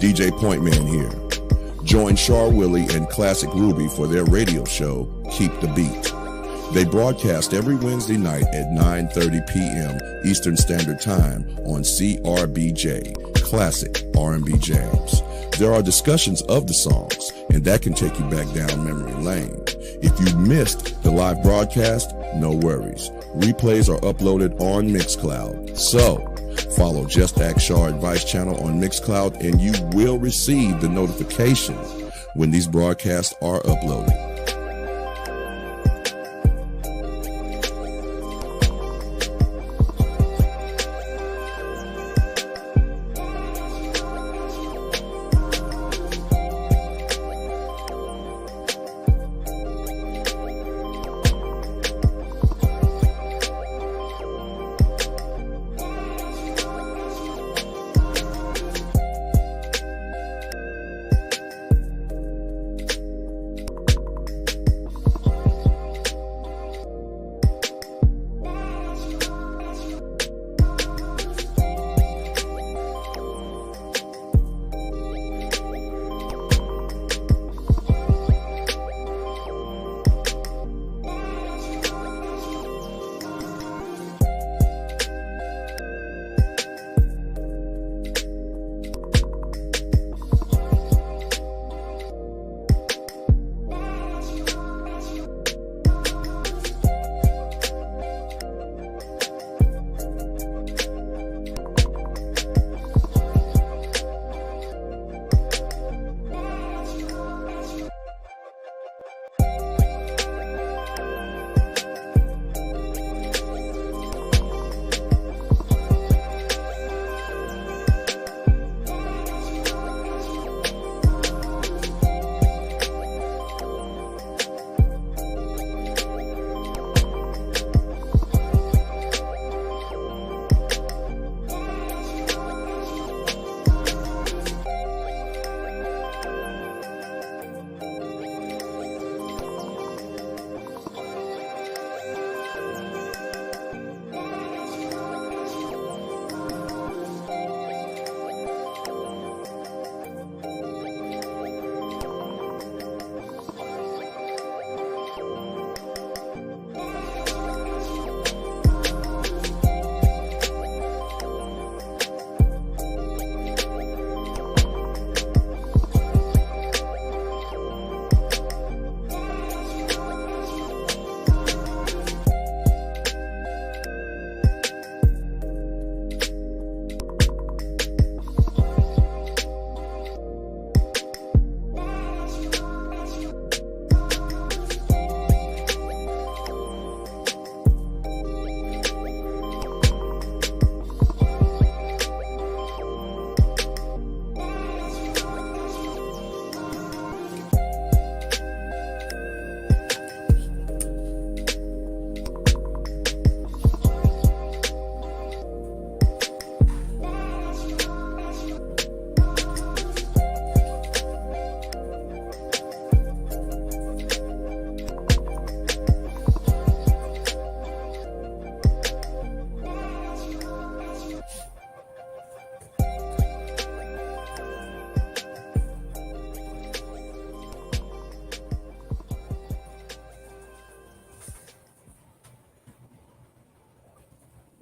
DJ Pointman here. Join Char Willie and Classic Ruby for their radio show, Keep the Beat. They broadcast every Wednesday night at 9:30 p.m. Eastern Standard Time on CRBJ, Classic R&B Jams. There are discussions of the songs, and that can take you back down memory lane. If you missed the live broadcast, no worries. Replays are uploaded on Mixcloud. So, follow JustAskChar Advice Channel on Mixcloud and you will receive the notification when these broadcasts are uploaded.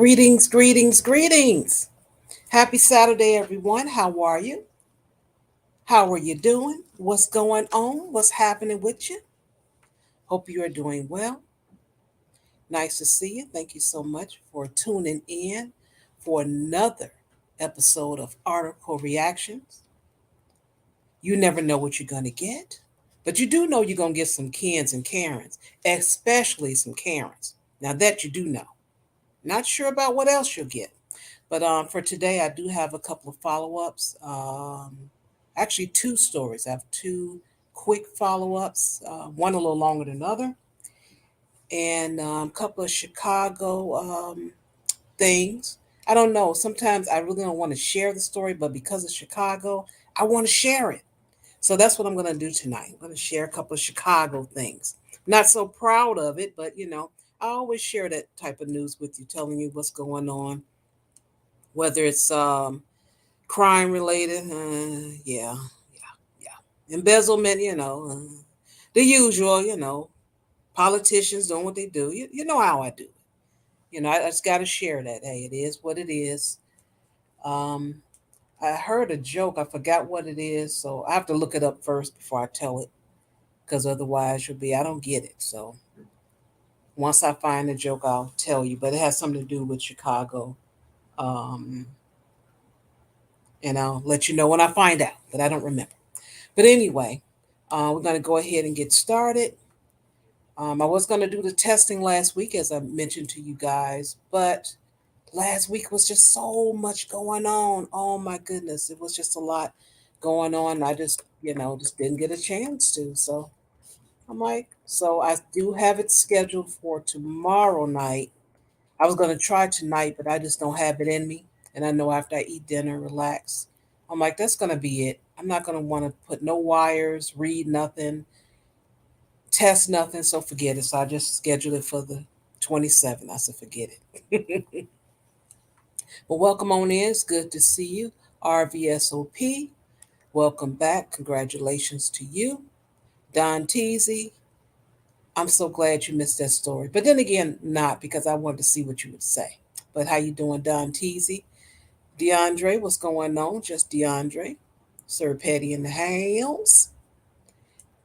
Greetings, greetings, greetings. Happy Saturday, everyone. How are you? How are you doing? What's going on? What's happening with you? Hope you are doing well. Nice to see you. Thank you so much for tuning in for another episode of Article Reactions. You never know what you're going to get, but you do know you're going to get some Kens and Karens, especially some Karens. Now, that you do know. Not sure about what else you'll get. But for today, I do have a couple of follow ups. Actually, two stories. I have two quick follow ups, one a little longer than the other, and a couple of Chicago things. I don't know. Sometimes I really don't want to share the story, but because of Chicago, I want to share it. So that's what I'm going to do tonight. I'm going to share a couple of Chicago things. Not so proud of it, but I always share that type of news with you, telling you what's going on, whether it's crime related, yeah, embezzlement, the usual, politicians doing what they do. You know how I do. I just got to share that. Hey, it is what it is. Um, I heard a joke. I forgot what it is, so I have to look it up first before I tell it, because otherwise you'll be I don't get it. So once I find the joke, I'll tell you. But it has something to do with Chicago, um, and I'll let you know when I find out. But I don't remember. But anyway, we're going to go ahead and get started. I was going to do the testing last week, as I mentioned to you guys, but last week was just so much going on. Oh my goodness, it was just a lot going on. I just didn't get a chance to. So I'm like, so I do have it scheduled for tomorrow night. I was going to try tonight, but I just don't have it in me. And I know after I eat dinner, relax, I'm like, that's going to be it. I'm not going to want to put no wires, read nothing, test nothing. So forget it. So I just scheduled it for the 27th. I said, forget it. But welcome on in. It's good to see you. RVSOP. Welcome back. Congratulations to you. Don Teasy. I'm so glad you missed that story. But then again, not because I wanted to see what you would say. But how you doing, Don Teasy? DeAndre, what's going on? Just DeAndre. Sir Petty in the house.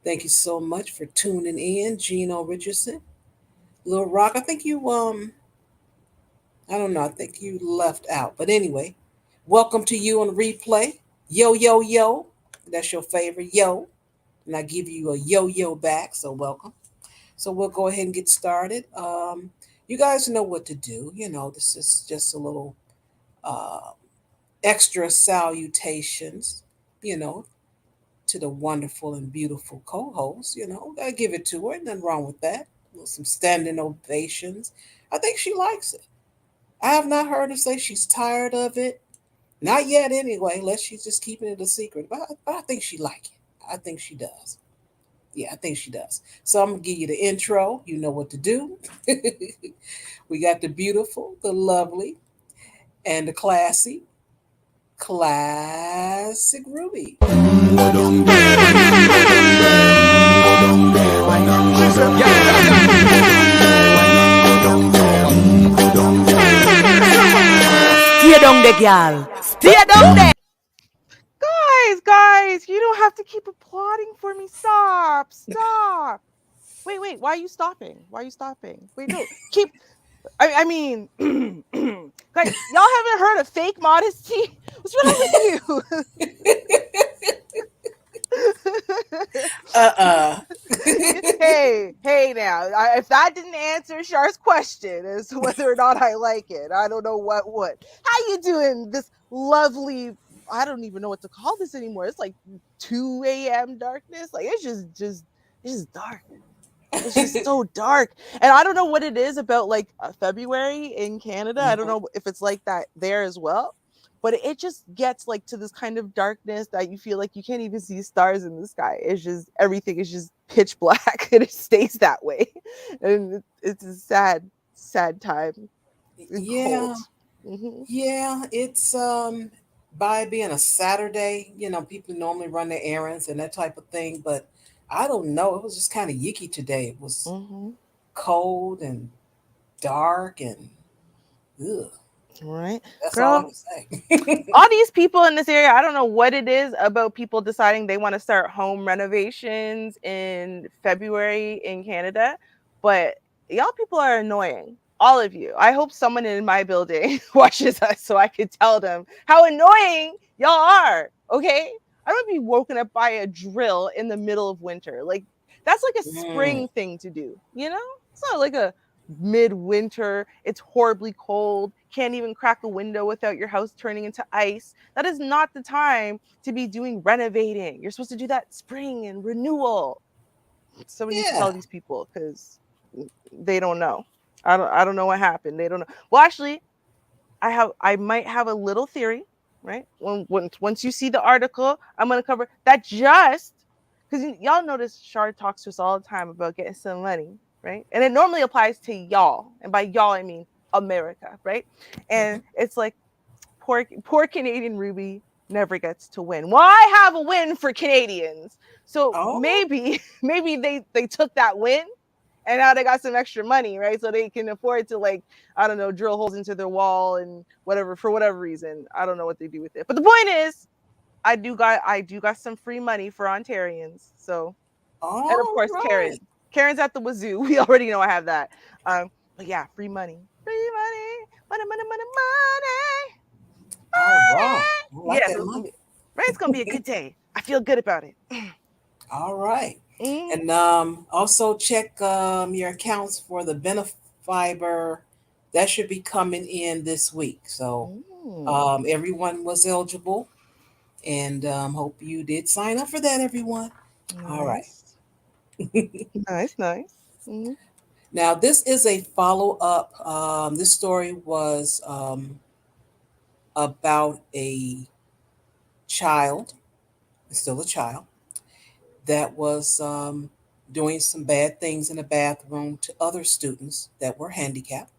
Thank you so much for tuning in. Gino Richardson. Lil Rock, I think I don't know, I think you left out. But anyway, welcome to you on replay. Yo, yo, yo. That's your favorite yo. And I give you a yo yo back. So welcome. So we'll go ahead and get started. You guys know what to do. This is just a little uh, extra salutations, you know, to the wonderful and beautiful co host. I give it to her. Nothing wrong with that. Some standing ovations. I think she likes it. I have not heard her say she's tired of it. Not yet, anyway, unless she's just keeping it a secret. But I think she like it. I think she does. Yeah, I think she does. So I'm gonna give you the intro. You know what to do. We got the beautiful, the lovely, and the classic Ruby. Stay down there, girl. Stay down there. Guys, you don't have to keep applauding for me. Stop. Wait. Why are you stopping? Wait, no, keep. I mean, guys, y'all haven't heard of fake modesty? What's wrong with you? Uh-uh. hey, now, if that didn't answer Char's question as to whether or not I like it, I don't know what would. How you doing? This lovely, I don't even know what to call this anymore. It's like 2 a.m. darkness. Like it's just dark. It's just so dark. And I don't know what it is about like February in Canada. I don't Mhm. know if it's like that there as well. But it just gets like to this kind of darkness that you feel like you can't even see stars in the sky. It's just everything is just pitch black and it stays that way. And it's a sad time and Yeah, cold. Hmm. yeah. It's by being a Saturday, people normally run their errands and that type of thing, but I don't know. It was just kind of yicky today. It was Hmm. cold and dark and Ugh, Right, that's all I girl. can say. All these people in this area, I don't know what it is about people deciding they want to start home renovations in February in Canada, but y'all people are annoying. All of you. I hope someone in my building watches us so I could tell them how annoying y'all are. Okay? I don't want to be woken up by a drill in the middle of winter. Like, that's like a Mm, spring thing to do, you know? It's not like a midwinter, it's horribly cold, can't even crack a window without your house turning into ice. That is not the time to be doing renovating. You're supposed to do that spring and renewal. Someone needs to yeah. tell these people because they don't know. I don't know what happened. They don't know. Well, actually, I might have a little theory, right? Once you see the article, I'm gonna cover that just because y'all notice Shar talks to us all the time about getting some money, right? And it normally applies to y'all, and by y'all I mean America, right? And Mhm. it's like poor Canadian Ruby never gets to win. Well, I have a win for Canadians, so Oh, maybe they took that win and now they got some extra money, right? So they can afford to, like, I don't know, drill holes into their wall and whatever for whatever reason. I don't know what they do with it. But the point is, I do got some free money for Ontarians. So, and of all course right. Karen's at the wazoo. We already know I have that. But yeah, free money. Free money. All right. I like Yeah, that so money. it's gonna be a good day. I feel good about it. All right. Mm, And also check your accounts for the Benefiber. That should be coming in this week. So mm. everyone was eligible. And hope you did sign up for that, everyone. All right. Nice. Nice. Mm, Now, this is a follow up. This story was about a child, still a child, that was doing some bad things in the bathroom to other students that were handicapped,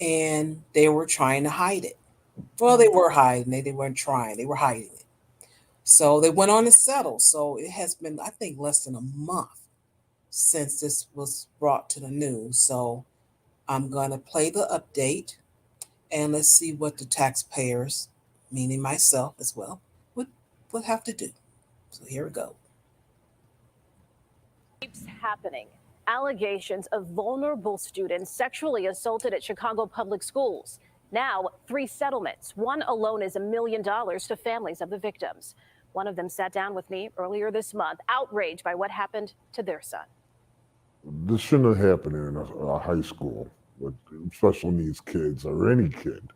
and they were trying to hide it. Well, they mm. were hiding it. They weren't trying. They were hiding it. So they went on to settle. So it has been, I think, less than a month since this was brought to the news. So I'm going to play the update and let's see what the taxpayers, meaning myself as well, would, would have to do. So here we go. Keeps happening. Allegations of vulnerable students sexually assaulted at Chicago public schools. Now, 3 settlements. One alone is $1 million to families of the victims. One of them sat down with me earlier this month, outraged by what happened to their son. This shouldn't have happened in a high school with special needs kids or any kid.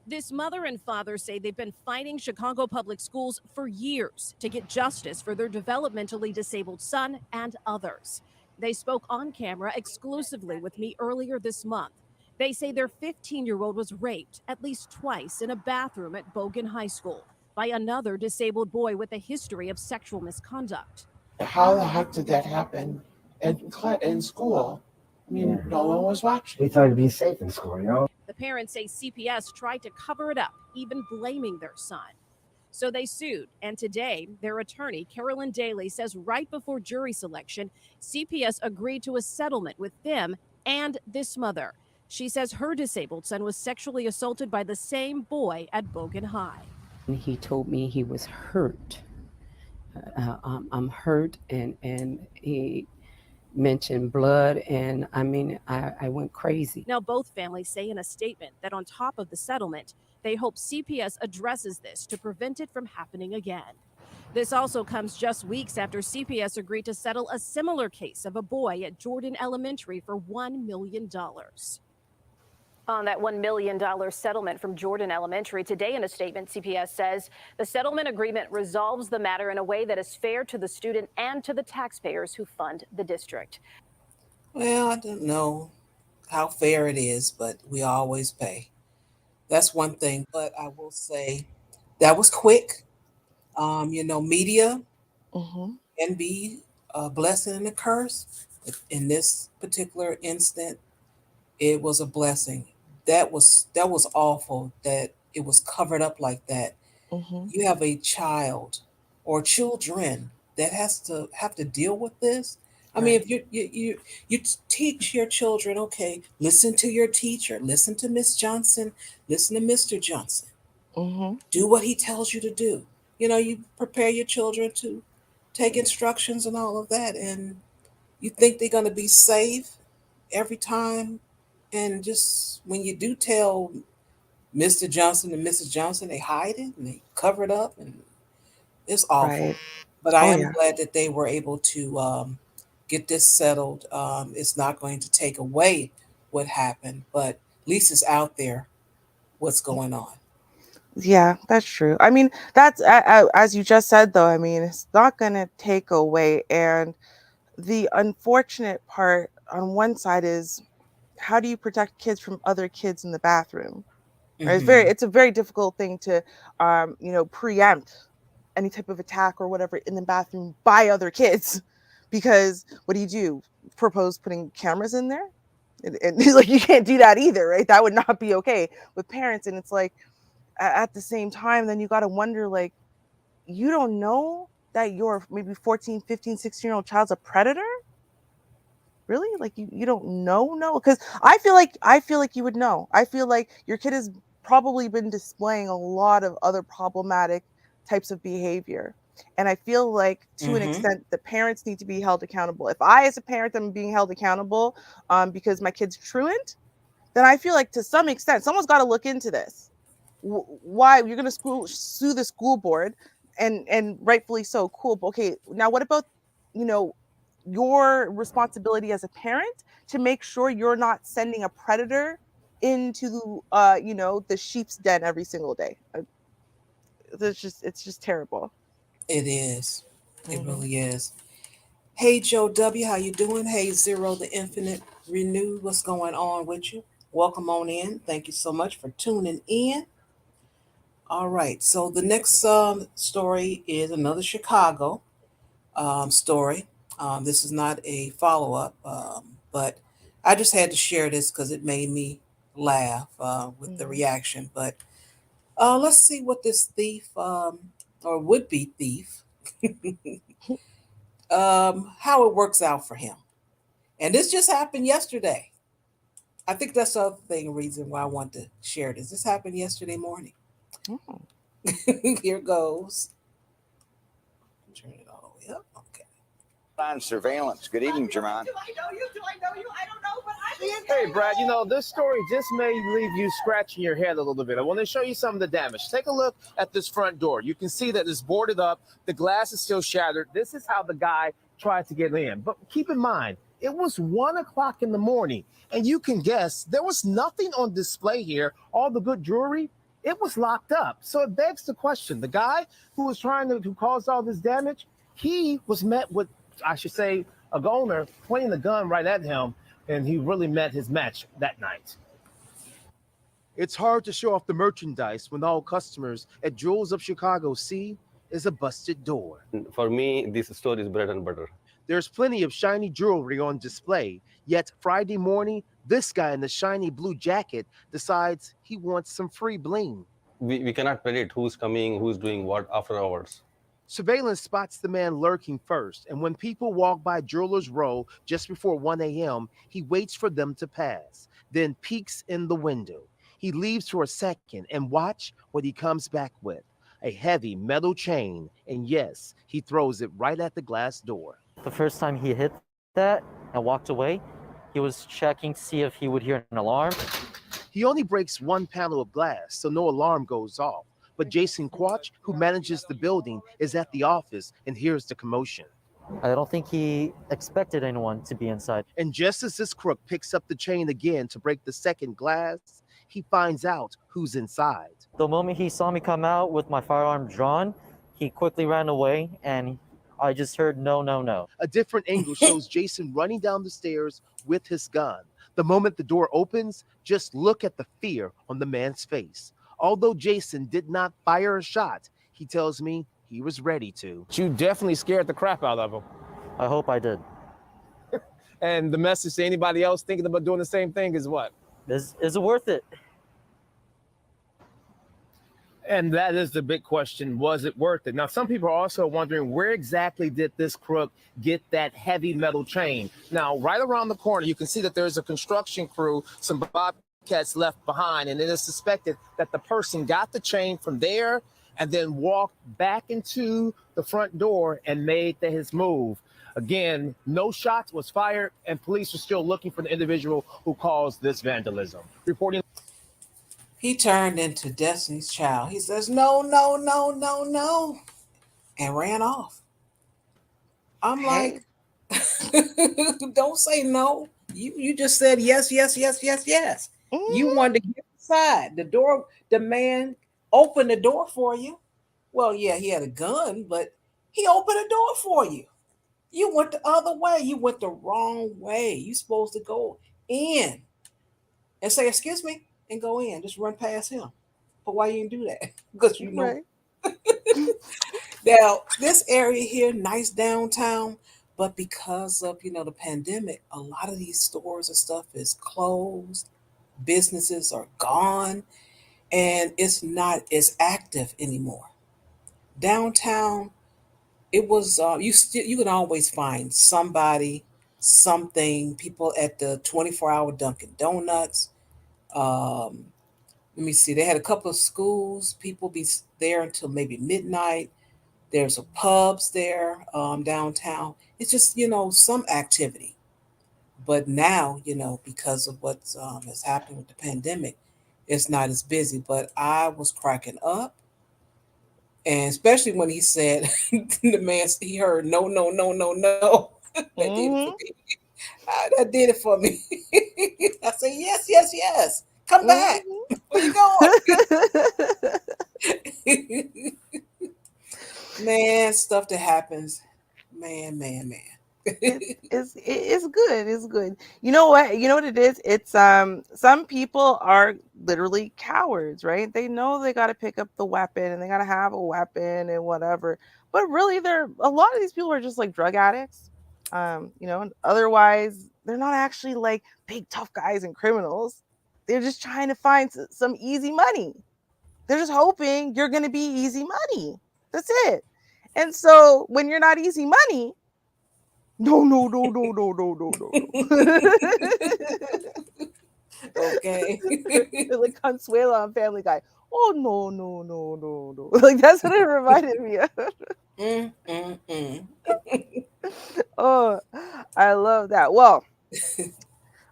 This mother and father say they've been fighting Chicago public schools for years to get justice for their developmentally disabled son and others. They spoke on camera exclusively with me earlier this month. They say their 15-year-old was raped at least twice in a bathroom at Bogan High School by another disabled boy with a history of sexual misconduct. How the heck did that happen in school? I mean, no one was watching. We try to be safe in school, you know? The parents say CPS tried to cover it up, even blaming their son. So they sued, and today, their attorney, Carolyn Daly, says right before jury selection, CPS agreed to a settlement with them and this mother. She says her disabled son was sexually assaulted by the same boy at Bogan High. He told me he was hurt. I'm hurt, and he mentioned blood, and I mean, I went crazy. Now, both families say in a statement that on top of the settlement, they hope CPS addresses this to prevent it from happening again. This also comes just weeks after CPS agreed to settle a similar case of a boy at Jordan Elementary for $1 million. On that $1 million settlement from Jordan Elementary, today in a statement, CPS says the settlement agreement resolves the matter in a way that is fair to the student and to the taxpayers who fund the district. Well, I don't know how fair it is, but we always pay. That's one thing. But I will say that was quick. Media Mm-hmm. can be a blessing and a curse. In this particular instant, it was a blessing. That was awful that it was covered up like that. Mm-hmm. You have a child or children that have to deal with this. I mean, if you teach your children, okay, listen to your teacher, listen to Miss Johnson, listen to Mr. Johnson, do what he tells you to do. You know, you prepare your children to take instructions and all of that, and you think they're going to be safe every time. And just when you do tell Mr. Johnson and Mrs. Johnson, they hide it and they cover it up, and it's awful. Right. But I Oh am yeah. glad that they were able to get this settled. It's not going to take away what happened, but at least it's out there what's going on. Yeah, that's true. I mean, that's as you just said, though. I mean, it's not going to take away. And the unfortunate part on one side is, how do you protect kids from other kids in the bathroom? Right? Hmm. It's a very difficult thing to, preempt any type of attack or whatever in the bathroom by other kids, because what do? Propose putting cameras in there? And like, you can't do that either, right? That would not be okay with parents. And it's like, at the same time, then you got to wonder, like, you don't know that your maybe 14, 15, 16-year-old child's a predator? Really? Like, you don't know? No, because I feel like you would know. I feel like your kid has probably been displaying a lot of other problematic types of behavior. And I feel like, to an Hmm. extent, the parents need to be held accountable. If I, as a parent, am being held accountable because my kid's truant, then I feel like, to some extent, someone's got to look into this. Why you're going to sue the school board, and rightfully so, cool. But okay, now what about, you know your responsibility as a parent to make sure you're not sending a predator into the sheep's den every single day? It's just terrible. It is. It Hmm. really is. Hey, Joe W., how you doing? Hey, Zero the Infinite Renew, what's going on with you? Welcome on in. Thank you so much for tuning in. All right, so the next story is another Chicago story. This is not a follow up, but I just had to share this because it made me laugh with the Hmm. reaction. But let's see what this thief, or would be thief, how it works out for him. And this just happened yesterday. I think that's the other reason why I want to share this. This happened yesterday morning. Here goes. Turn it all the way up. Okay. On surveillance. Good evening, Jermon. Do I know you? Do I know you? I don't know, but Hey, Brad, this story just may leave you scratching your head a little bit. I want to show you some of the damage. Take a look at this front door. You can see that it's boarded up. The glass is still shattered. This is how the guy tried to get in. But keep in mind, it was 1 o'clock in the morning, and you can guess there was nothing on display here. All the good jewelry, it was locked up. So it begs the question, the guy who caused all this damage, he was met with, I should say, a owner pointing the gun right at him, and he really met his match that night. It's hard to show off the merchandise when all customers at Jewels of Chicago see is a busted door. For me, this store is bread and butter. There's plenty of shiny jewelry on display, yet Friday morning, this guy in the shiny blue jacket decides he wants some free bling. We cannot predict who's coming, who's doing what after hours. Surveillance spots the man lurking first, and when people walk by Jewelers Row just before 1 a.m., he waits for them to pass, then peeks in the window. He leaves for a second, and watch what he comes back with. A heavy metal chain, and yes, he throws it right at the glass door. The first time he hit that and walked away, he was checking to see if he would hear an alarm. He only breaks one panel of glass, so no alarm goes off. But Jason Quach, who manages the building, is at the office and hears the commotion. I don't think he expected anyone to be inside. And just as this crook picks up the chain again to break the second glass, he finds out who's inside. The moment he saw me come out with my firearm drawn, he quickly ran away, and I just heard no, no, no. A different angle shows Jason running down the stairs with his gun. The moment the door opens, just look at the fear on the man's face. Although Jason did not fire a shot, he tells me he was ready to. You definitely scared the crap out of him. I hope I did. And the message to anybody else thinking about doing the same thing is what? Is it worth it? And that is the big question. Was it worth it? Now, some people are also wondering where exactly did this crook get that heavy metal chain? Now, right around the corner, you can see that there's a construction crew, some bobcats left behind, and it is suspected that the person got the chain from there and then walked back into the front door and made his move. Again, no shots was fired, and police are still looking for the individual who caused this vandalism. Reporting. He turned into Destiny's Child. He says, no, no, no, no, no, and ran off. I'm like, Hey. don't say no. You just said yes, yes, yes, yes, yes. You Mhm. wanted to get inside. The door, the man opened the door for you. Well, yeah, he had a gun, but he opened the door for you. You went the other way. You went the wrong way. You supposed to go in and say, excuse me, and go in. Just run past him. But why you didn't do that? Because you know. Right. Now, this area here, nice downtown, but because of, the pandemic, a lot of these stores and stuff is closed. Businesses are gone, and it's not as active anymore. Downtown, it was you can always find somebody, something, people at the 24-hour Dunkin' Donuts. Um, let me see, they had a couple of schools, people be there until maybe midnight. There's a pubs there downtown. It's just some activity. But now because of what's has happened with the pandemic, it's not as busy. But I was cracking up, and especially when he said the man he heard no no no no no. That did it for Mhm. me. That did it for me. I said yes yes yes. Come back. Mhm. Where you going? Man, stuff that happens. Man. It's good. It's good. You know what? You know what it is? It's some people are literally cowards, right? They know they got to pick up the weapon and they got to have a weapon and whatever. But really they're a lot of these people are just like drug addicts. And otherwise they're not actually like big tough guys and criminals. They're just trying to find some easy money. They're just hoping you're going to be easy money. That's it. And so when you're not easy money, no, no, no, no, no, no, no, no, no. Okay. Like Consuelo on Family Guy. Oh no, no, no, no, no. Like that's what it reminded me of. Mm, mm, mm. Oh, I love that. Well,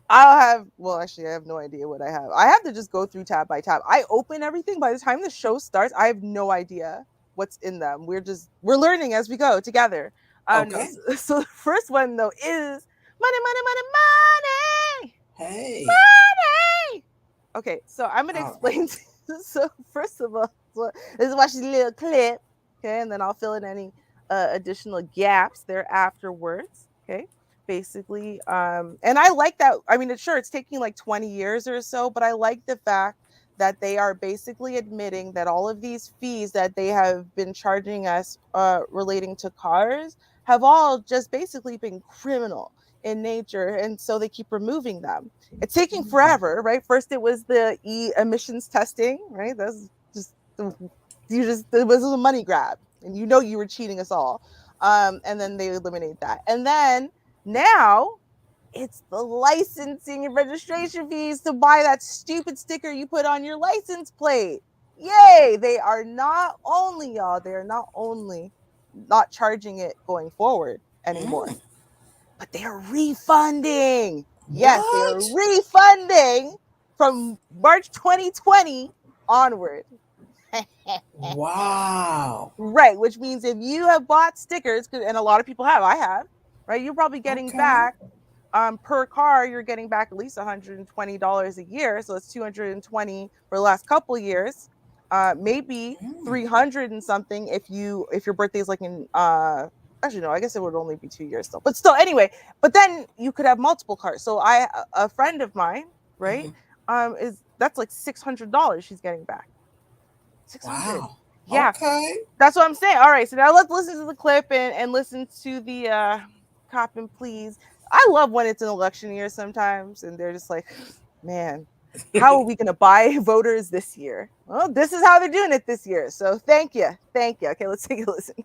actually, I have no idea what I have. I have to just go through tab by tab. I open everything. By the time the show starts, I have no idea what's in them. We're learning as we go together. No, Okay. so the first one though is money, money, money, money, Hey. money. Okay, so I'm gonna All right. explain. So first of all, let's watch this little clip, okay, and then I'll fill in any additional gaps there afterwards. Okay, basically, and I like that. I mean, it's taking like 20 years or so, but I like the fact that they are basically admitting that all of these fees that they have been charging us relating to cars have all just basically been criminal in nature, and so they keep removing them. It's taking forever, right? First it was the emissions testing, right? That's just it was a money grab, and you were cheating us all. And then they eliminate that, and then now it's the licensing and registration fees to buy that stupid sticker you put on your license plate. Yay! They are not only, y'all, they are not only not charging it going forward anymore, but they are refunding. Yes, they are What? refunding from March 2020 onward. Wow. Right, which means if you have bought stickers, and a lot of people have, I have, right? You're probably getting Okay. back per car, you're getting back at least $120 a year. So it's 220 for the last couple years. Maybe Mm. 300 and something if your birthday is like in actually no, I guess it would only be 2 years still. But still, anyway, but then you could have multiple cars. So a friend of mine, right, Mhm. is that's like $600 she's getting back. 600. Wow. Yeah. Okay. That's what I'm saying. All right, so now let's listen to the clip and listen to the cop and please. I love when it's an election year sometimes, and they're just like, man, How are we going to buy voters this year? Well, this is how they're doing it this year. So thank you. Okay, let's take a listen.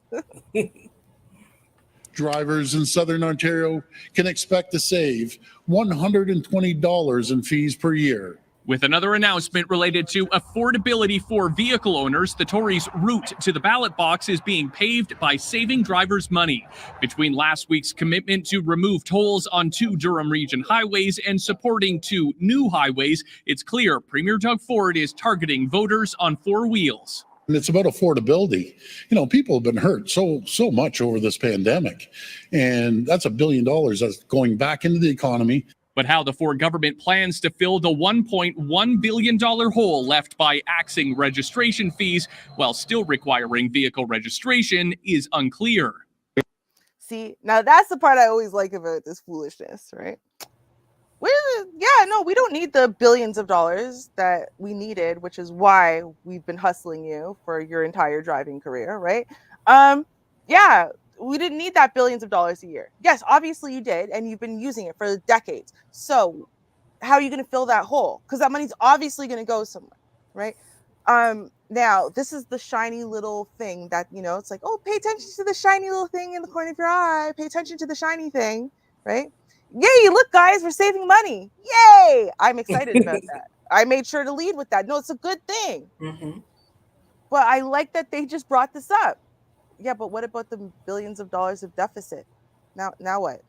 Drivers in Southern Ontario can expect to save $120 in fees per year. With another announcement related to affordability for vehicle owners, the Tories' route to the ballot box is being paved by saving drivers money. Between last week's commitment to remove tolls on 2 Durham region highways and supporting 2 new highways, it's clear Premier Doug Ford is targeting voters on 4 wheels. And it's about affordability. People have been hurt so much over this pandemic, and that's $1 billion that's going back into the economy. But how the Ford government plans to fill the $1.1 billion hole left by axing registration fees while still requiring vehicle registration is unclear. See, now that's the part I always like about this foolishness, right? We don't need the billions of dollars that we needed, which is why we've been hustling you for your entire driving career, right? We didn't need that billions of dollars a year. Yes, obviously you did, and you've been using it for decades. So how are you going to fill that hole? Because that money's obviously going to go somewhere, right? Now, this is the shiny little thing that, it's like, oh, pay attention to the shiny little thing in the corner of your eye. Pay attention to the shiny thing, right? Yay, look, guys, we're saving money. Yay! I'm excited about that. I made sure to lead with that. No, it's a good thing. Mm-hmm. But I like that they just brought this up. Yeah, but what about the billions of dollars of deficit? Now what?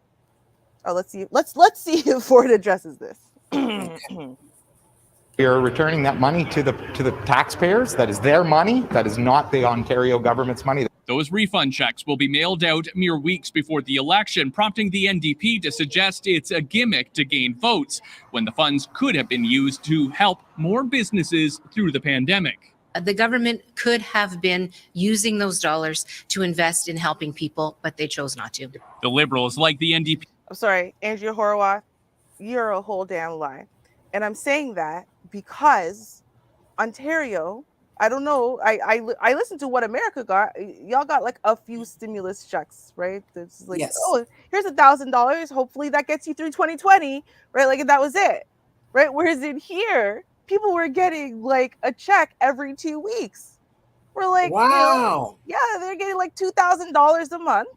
Oh, let's see. Let's see if Ford addresses this. We are returning that money to the taxpayers. That is their money. That is not the Ontario government's money. Those refund checks will be mailed out mere weeks before the election, prompting the NDP to suggest it's a gimmick to gain votes when the funds could have been used to help more businesses through the pandemic. The government could have been using those dollars to invest in helping people, but they chose not to. The Liberals, like the NDP. I'm sorry, Andrea Horwath, you're a whole damn lie. And I'm saying that because Ontario, I don't know, I listened to what America got. Y'all got like a few stimulus checks, right? It's like, yes. Oh, here's $1,000. Hopefully that gets you through 2020, right? Like, and that was it, right? Whereas in here, people were getting like a check every 2 weeks. We're like, wow. They're getting like $2,000 a month,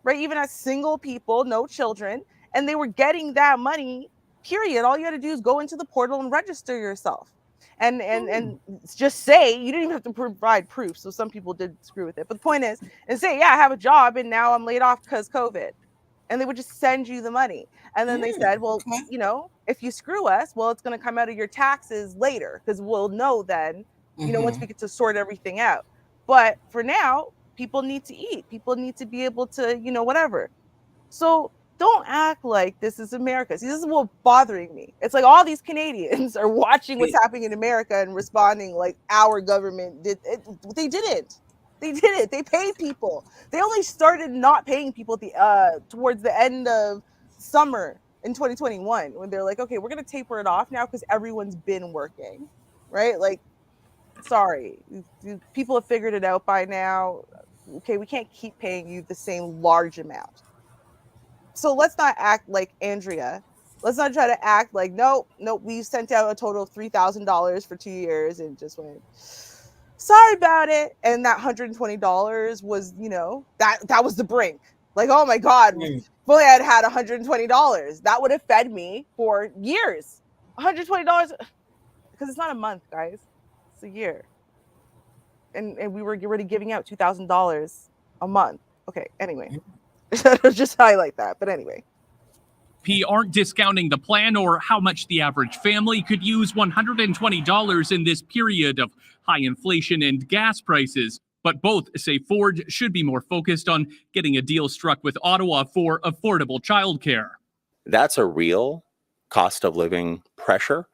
right? Even as single people, no children. And they were getting that money, period. All you had to do is go into the portal and register yourself. And just say, you didn't even have to provide proof. So some people did screw with it. But the point is, and say, I have a job and now I'm laid off because COVID. And they would just send you the money. And then they said, well, if you screw us, well, it's going to come out of your taxes later because we'll know then, once we get to sort everything out. But for now, people need to eat. People need to be able to, whatever. So don't act like this is America. See, this is what's bothering me. It's like all these Canadians are watching what's happening in America and responding like our government did. They didn't. They did it. They paid people. They only started not paying people towards the end of summer in 2021 when they're like, okay, we're going to taper it off now because everyone's been working, right? Like, sorry. People have figured it out by now. Okay, we can't keep paying you the same large amount. So let's not act like Andrea. Let's not try to act like, nope, we sent out a total of $3,000 for 2 years and just went, sorry about it. And that $120 was, that was the brink. Like, oh my God, if only I had $120, that would have fed me for years. $120, because it's not a month, guys. It's a year. And we were already giving out $2,000 a month. Okay, anyway. Just highlight that. But anyway. Aren't discounting the plan or how much the average family could use $120 in this period of high inflation and gas prices. But both say Ford should be more focused on getting a deal struck with Ottawa for affordable childcare. That's a real cost of living pressure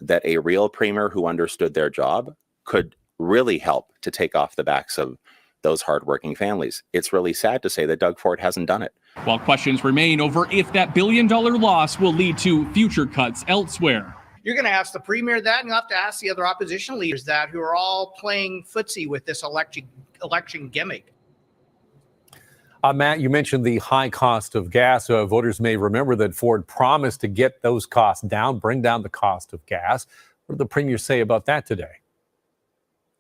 that a real premier who understood their job could really help to take off the backs of those hardworking families. It's really sad to say that Doug Ford hasn't done it. While questions remain over if that billion-dollar loss will lead to future cuts elsewhere. You're going to ask the premier that, and you'll have to ask the other opposition leaders that, who are all playing footsie with this election gimmick. Matt, you mentioned the high cost of gas. Voters may remember that Ford promised to get those costs down, bring down the cost of gas. What did the premier say about that today?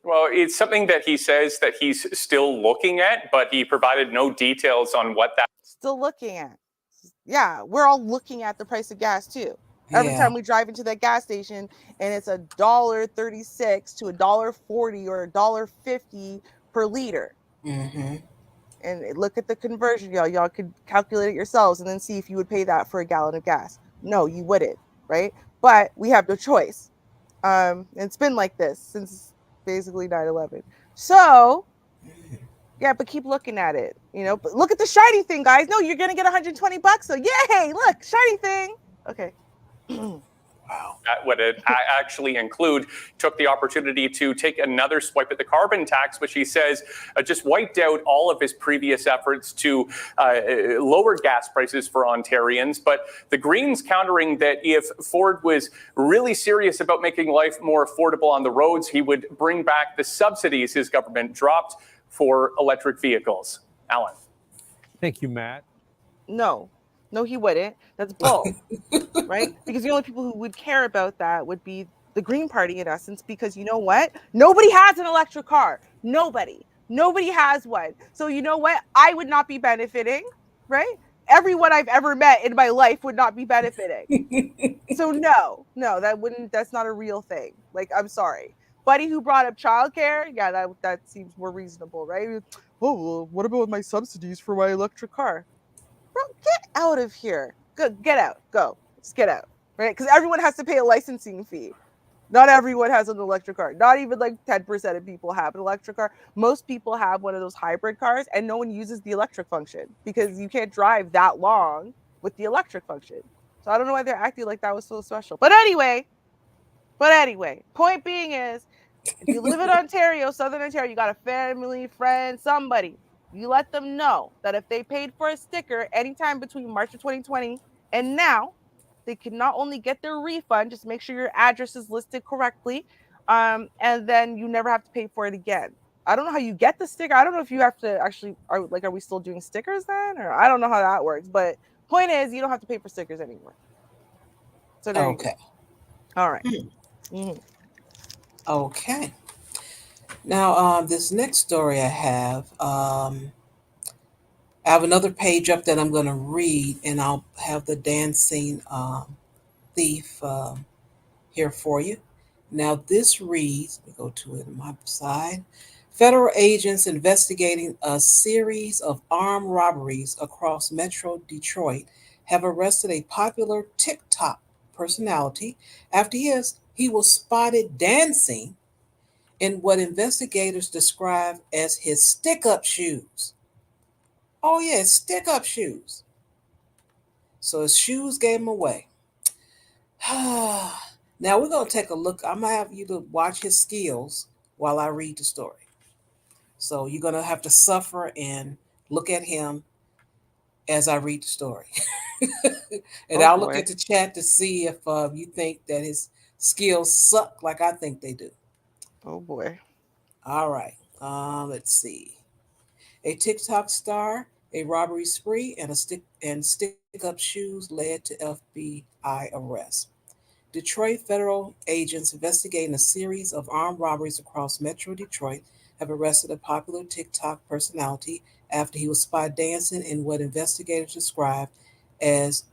Well, it's something that he says that he's still looking at, but he provided no details on what that. Still looking at. Yeah, we're all looking at the price of gas too. Every time we drive into that gas station and it's $1.36 to $1.40 or $1.50 per liter. Mm-hmm. And look at the conversion, y'all. Y'all could calculate it yourselves and then see if you would pay that for a gallon of gas. No, you wouldn't, right? But we have no choice. And it's been like this since basically 9/11. So yeah, but keep looking at it, but look at the shiny thing, guys. No, you're gonna get $120, so yay, look, shiny thing. Okay. That would actually include, took the opportunity to take another swipe at the carbon tax, which he says just wiped out all of his previous efforts to lower gas prices for Ontarians. But the Greens countering that if Ford was really serious about making life more affordable on the roads, he would bring back the subsidies his government dropped for electric vehicles. Alan. Thank you, Matt. No, he wouldn't. That's bull. Right? Because the only people who would care about that would be the Green Party in essence, because you know what? Nobody has an electric car. Nobody has one. So you know what? I would not be benefiting, right? Everyone I've ever met in my life would not be benefiting. So no, that's not a real thing. Like, I'm sorry. Buddy who brought up childcare, yeah, that seems more reasonable, right? Oh, well, what about my subsidies for my electric car? Bro, get out of here. Get out. Go. Just get out. Right? Because everyone has to pay a licensing fee. Not everyone has an electric car. Not even like 10% of people have an electric car. Most people have one of those hybrid cars and no one uses the electric function because you can't drive that long with the electric function. So I don't know why they're acting like that was so special. But anyway, point being is, if you live in Ontario, Southern Ontario, you got a family, friend, somebody, you let them know that if they paid for a sticker anytime between March of 2020 and now, they can not only get their refund, just make sure your address is listed correctly, and then you never have to pay for it again. I don't know how you get the sticker. I don't know if you have to actually, are we still doing stickers then? Or I don't know how that works. But point is, you don't have to pay for stickers anymore. So there you go. All right. Okay. Now, this next story I have another page up that I'm going to read, and I'll have the dancing thief here for you. Now, this reads, let me go to it on my side. Federal agents investigating a series of armed robberies across Metro Detroit have arrested a popular TikTok personality after he was spotted dancing in what investigators describe as his stick-up shoes. Oh yeah, stick-up shoes. So his shoes gave him away. Now we're going to take a look. I'm going to have you to watch his skills while I read the story. So you're going to have to suffer and look at him as I read the story. And I'll look at the chat to see if you think that his skills suck like I think they do. Oh boy. All right. Let's see. A TikTok star, a robbery spree, and stick-up shoes led to FBI arrest. Detroit federal agents investigating a series of armed robberies across Metro Detroit have arrested a popular TikTok personality after he was spotted dancing in what investigators described as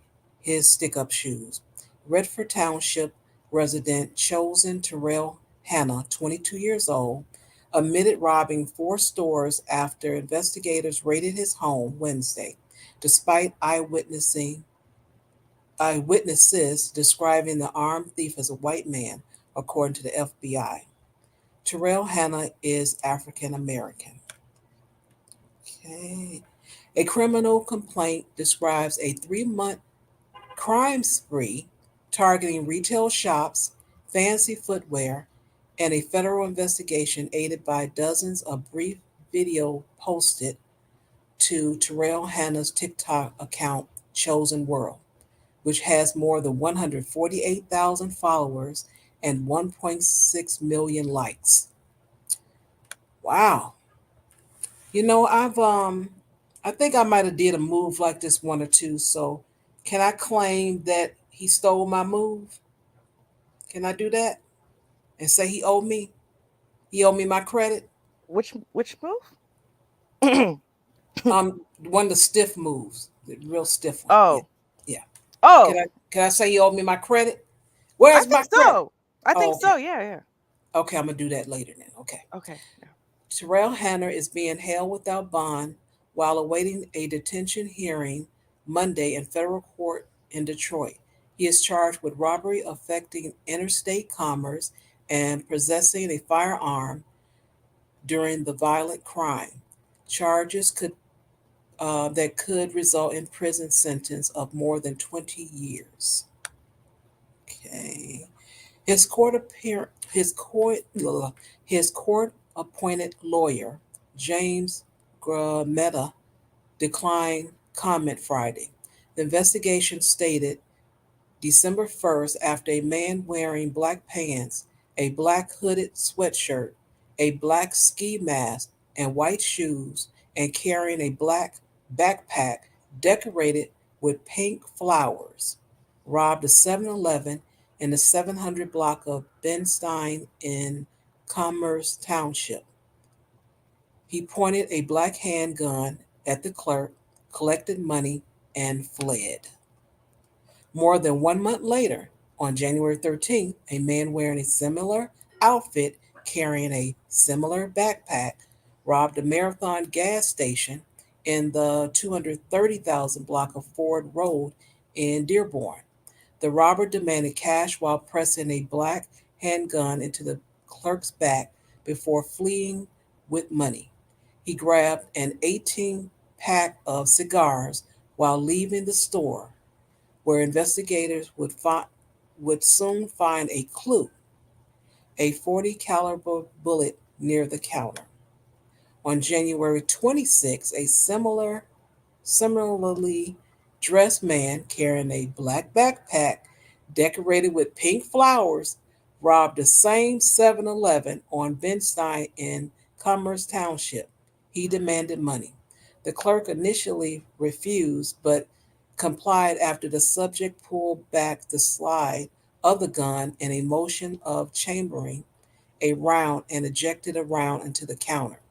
his stick-up shoes. Redford Township resident Chosen Terrell Hanna, 22 years old, admitted robbing 4 stores after investigators raided his home Wednesday, despite eyewitnesses describing the armed thief as a white man, according to the FBI. Terrell Hanna is African American. Okay. A criminal complaint describes a 3-month crime spree targeting retail shops, fancy footwear, and a federal investigation aided by dozens of brief video posted to Terrell Hanna's TikTok account, Chosen World, which has more than 148,000 followers and 1.6 million likes. Wow. You know, I think I might have did a move like this one or two. So can I claim that he stole my move? Can I do that and say he owed me? He owed me my credit. Which move? One of the stiff moves, the real stiff one. Oh. Yeah. Oh. Can I say he owed me my credit? I Where's think my credit? so. I think okay. so. Yeah. Okay, I'm gonna do that later then. Okay. Okay. Yeah. Terrell Hanner is being held without bond while awaiting a detention hearing Monday in federal court in Detroit. He is charged with robbery affecting interstate commerce and possessing a firearm during the violent crime. Charges that could result in prison sentence of more than 20 years. Okay. His court appointed lawyer, James Grametta, declined comment Friday. The investigation stated December 1st after a man wearing black pants, a black hooded sweatshirt, a black ski mask, and white shoes, and carrying a black backpack decorated with pink flowers, robbed a 7-Eleven in the 700 block of Benstein in Commerce Township. He pointed a black handgun at the clerk, collected money, and fled. More than 1 month later, on January 13th, a man wearing a similar outfit, carrying a similar backpack, robbed a Marathon gas station in the 230,000 block of Ford Road in Dearborn. The robber demanded cash while pressing a black handgun into the clerk's back before fleeing with money. He grabbed an 18-pack of cigars while leaving the store, where investigators would soon find a clue, a 40 caliber bullet near the counter. On January 26, a similarly dressed man carrying a black backpack decorated with pink flowers robbed the same 7-Eleven on Benstein in Commerce Township. He demanded money. The clerk initially refused, but complied after the subject pulled back the slide of the gun in a motion of chambering a round and ejected a round into the counter.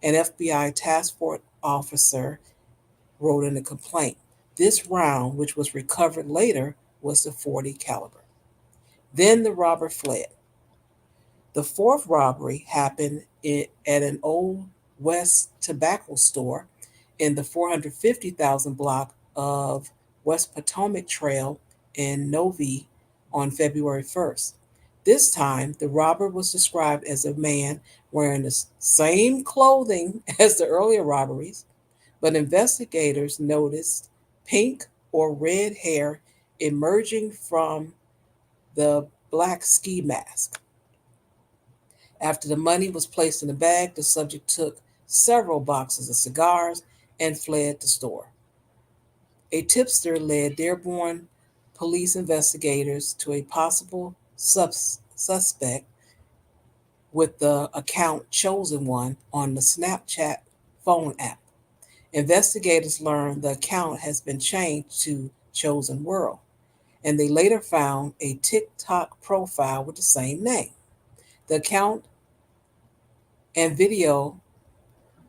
An FBI task force officer wrote in a complaint. This round, which was recovered later, was the 40 caliber. Then the robber fled. The fourth robbery happened at an Old West tobacco store in the 450,000 block of West Potomac Trail in Novi on February 1st. This time, the robber was described as a man wearing the same clothing as the earlier robberies, but investigators noticed pink or red hair emerging from the black ski mask. After the money was placed in the bag, the subject took several boxes of cigars and fled the store. A tipster led Dearborn police investigators to a possible suspect with the account Chosen One on the Snapchat phone app. Investigators learned the account has been changed to Chosen World, and they later found a TikTok profile with the same name. The account and video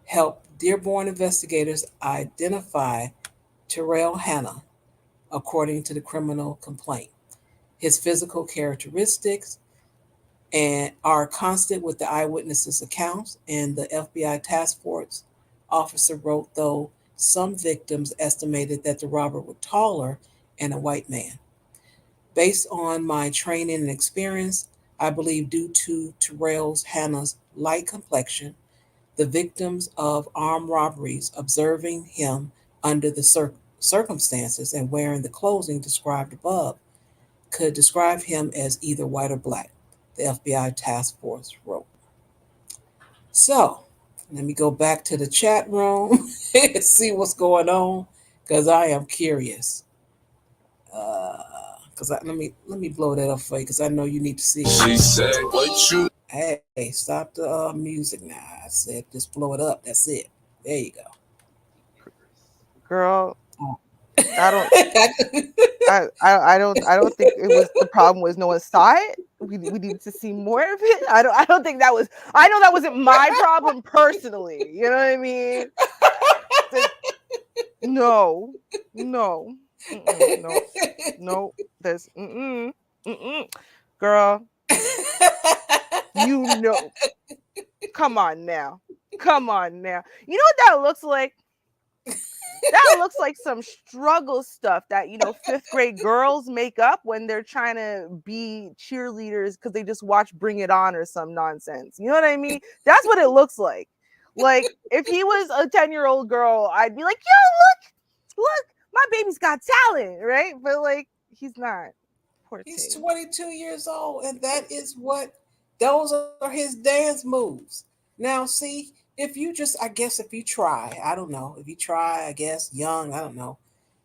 helped Dearborn investigators identify Terrell Hanna, according to the criminal complaint. His physical characteristics and are constant with the eyewitnesses' accounts, and the FBI task force officer wrote, though some victims estimated that the robber was taller and a white man. Based on my training and experience, I believe due to Terrell Hanna's light complexion, the victims of armed robberies observing him under the circumstances and wearing the clothing described above could describe him as either white or black, the FBI task force wrote. So, let me go back to the chat room and see what's going on, because I am curious. Let me blow that up for you, because I know you need to see it. She said, "What you?" Hey, stop the music now. I said just blow it up. That's it. There you go. Girl, I don't I don't think it was the problem was no one saw it. We needed to see more of it. I don't think that was I know that wasn't my problem personally. You know what I mean? No. No. No. No. There's girl. You know. Come on now. Come on now. You know what that looks like? That looks like some struggle stuff that, you know, 5th grade girls make up when they're trying to be cheerleaders because they just watch Bring It On or some nonsense. You know what I mean? That's what it looks like. Like, if he was a 10-year-old girl, I'd be like, yo, look, my baby's got talent, right? But, like, he's not. Poor He's thing. 22 years old, and that is what, those are his dance moves. Now, see, if you just, I guess if you try, I don't know, if you try, I guess, young, I don't know,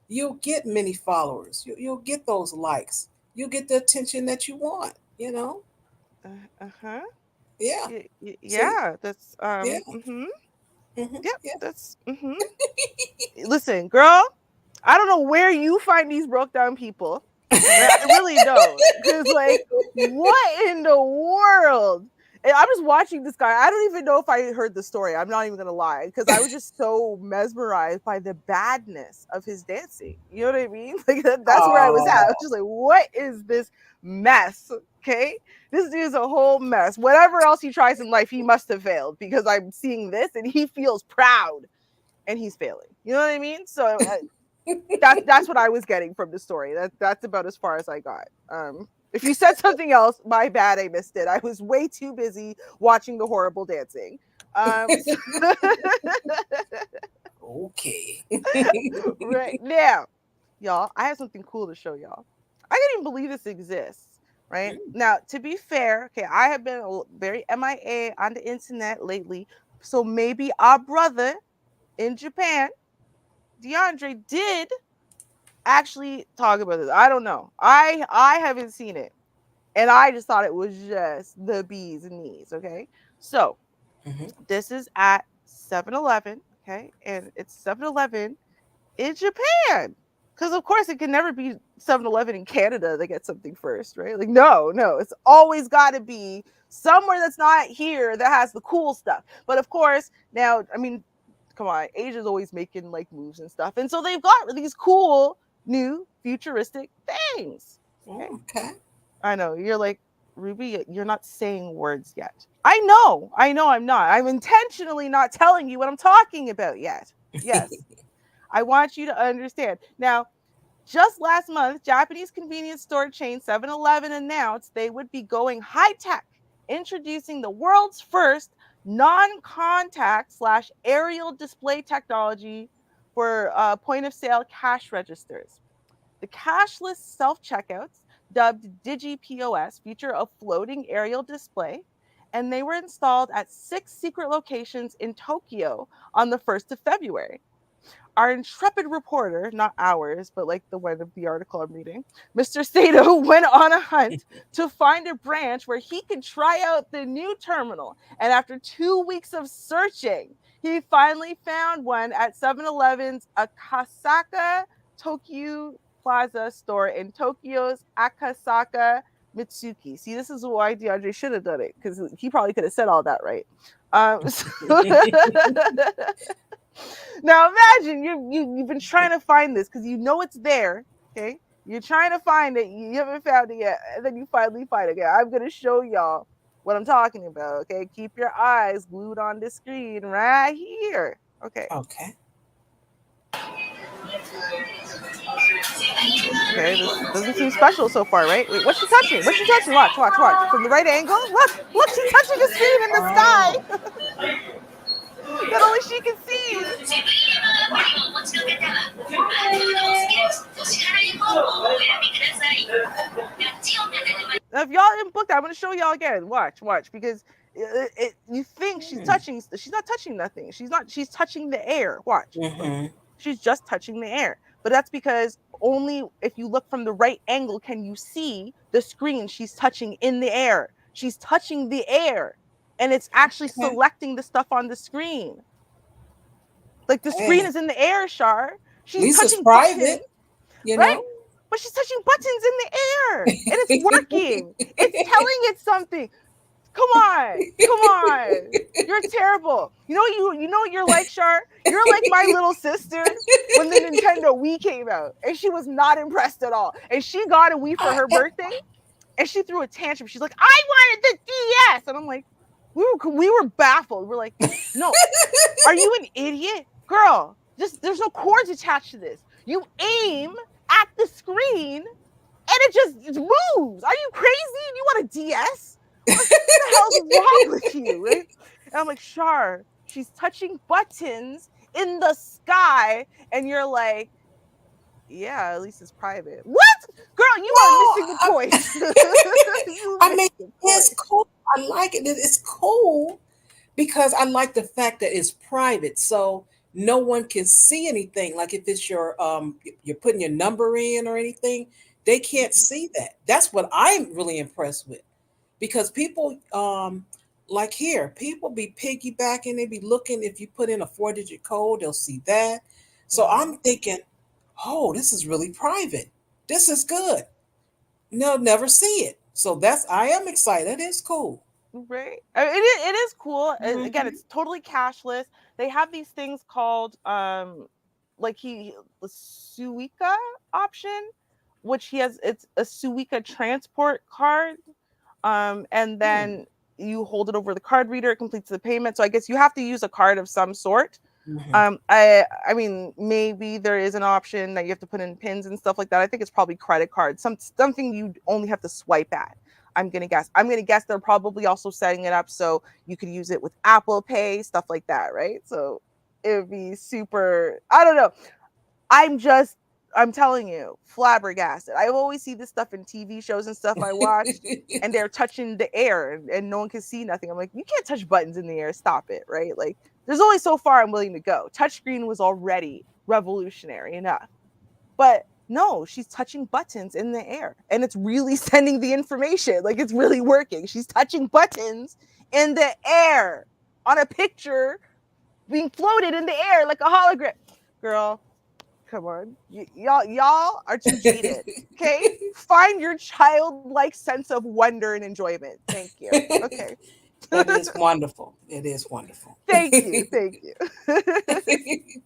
you'll get many followers. You'll get those likes. You'll get the attention that you want, you know? Uh-huh. Yeah. Yeah, that's Yeah. Yep, that's Listen, girl, I don't know where you find these broke down people. I really don't. Because, like, what in the world? And I'm just watching this guy. I don't even know if I heard the story. I'm not even going to lie. Because I was just so mesmerized by the badness of his dancing. You know what I mean? Like, that's where I was at. I was just like, what is this mess? Okay? This dude is a whole mess. Whatever else he tries in life, he must have failed. Because I'm seeing this and he feels proud. And he's failing. You know what I mean? So that's what I was getting from the story. That's about as far as I got. If you said something else, my bad, I missed it. I was way too busy watching the horrible dancing. Okay. Right now, y'all, I have something cool to show y'all. I can't even believe this exists. Right now, to be fair, okay, I have been very MIA on the internet lately, so maybe our brother in Japan, DeAndre, did actually talk about this. I don't know. I haven't seen it. And I just thought it was just the bees and knees. Okay. So this is at 7-Eleven. Okay. And it's 7-Eleven in Japan. Because of course it can never be 7-Eleven in Canada that gets something first, right? Like, no. It's always got to be somewhere that's not here that has the cool stuff. But of course, now, I mean, come on, Asia's always making like moves and stuff. And so they've got these cool, new, futuristic things. Okay. I know. You're like, Ruby, you're not saying words yet. I know I'm not. I'm intentionally not telling you what I'm talking about yet. Yes. I want you to understand. Now, just last month, Japanese convenience store chain 7-Eleven announced they would be going high-tech, introducing the world's first non-contact / aerial display technology for point-of-sale cash registers. The cashless self-checkouts, dubbed DigiPOS, feature a floating aerial display, and they were installed at 6 secret locations in Tokyo on the 1st of February. Our intrepid reporter, not ours, but like the one of the article I'm reading, Mr. Sato went on a hunt to find a branch where he could try out the new terminal. And after 2 weeks of searching, he finally found one at 7-Eleven's Akasaka Tokyo Plaza store in Tokyo's Akasaka Mitsuki. See, this is why DeAndre should have done it, because he probably could have said all that right. Now imagine you've been trying to find this because you know it's there. Okay, you're trying to find it, you haven't found it yet, and then you finally find it. Okay, I'm gonna show y'all what I'm talking about. Okay, keep your eyes glued on the screen right here. Okay. Okay. Okay, this doesn't seem special so far, right? Wait, what's she touching? What's she touching? Watch. From the right angle. Look, she's touching a screen in the sky. That only she can see. Now, if y'all didn't book that, I'm gonna show y'all again. Watch, because you think she's touching. She's not touching nothing. She's touching the air. Watch. She's just touching the air. But that's because only if you look from the right angle can you see the screen she's touching in the air. She's touching the air. And it's actually selecting the stuff on the screen. Like the screen is in the air, Char. She's Lisa's touching private, buttons, you right? know. But she's touching buttons in the air, and it's working. It's telling it something. Come on. You're terrible. You know what you're like, Char? You're like my little sister when the Nintendo Wii came out, and she was not impressed at all. And she got a Wii for her birthday, and she threw a tantrum. She's like, I wanted the DS. And I'm like, we were baffled. We're like, no, are you an idiot? Girl, just there's no cords attached to this. You aim at the screen and it just moves. Are you crazy? You want a DS? What the hell is wrong with you? Right? And I'm like, Char, she's touching buttons in the sky, and you're like, yeah, at least it's private. What? Girl, you are missing the point. I mean, it's cool. I like it. It's cool because I like the fact that it's private, so no one can see anything. Like if it's you're putting your number in or anything, they can't see that. That's what I'm really impressed with, because people like here, people be piggybacking. They be looking, if you put in a 4-digit code, they'll see that. So I'm thinking, oh, this is really private. This is good. They'll never see it. So I am excited. It's cool. Right. It is cool. Again, it's totally cashless. They have these things called like the Suica option, which it's a Suica transport card. And then you hold it over the card reader, it completes the payment. So I guess you have to use a card of some sort. I mean, maybe there is an option that you have to put in pins and stuff like that. I think it's probably credit cards, something you only have to swipe at. I'm gonna guess they're probably also setting it up so you could use it with Apple Pay, stuff like that, right? So it would be super. I don't know. I'm telling you, flabbergasted. I always see this stuff in TV shows and stuff I watch, and they're touching the air and no one can see nothing. I'm like, you can't touch buttons in the air. Stop it, right? Like, there's only so far I'm willing to go. Touchscreen was already revolutionary enough. But no, she's touching buttons in the air, and it's really sending the information. Like, it's really working. She's touching buttons in the air on a picture being floated in the air like a hologram. Girl, come on. Y'all are too jaded. Okay? Find your childlike sense of wonder and enjoyment. Thank you. Okay. That is wonderful. It is wonderful. Thank you. Thank you.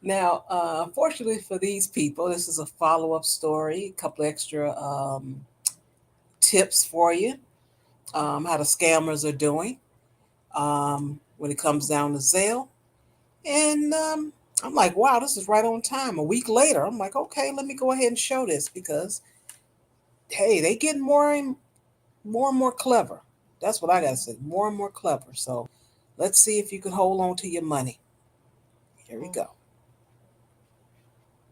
Now, fortunately for these people, this is a follow-up story, a couple extra tips for you, how the scammers are doing when it comes down to Zelle. And I'm like, wow, this is right on time. A week later, I'm like, okay, let me go ahead and show this, because, hey, they getting more and more clever. That's what I got to say, more and more clever. So let's see if you can hold on to your money. Here we go.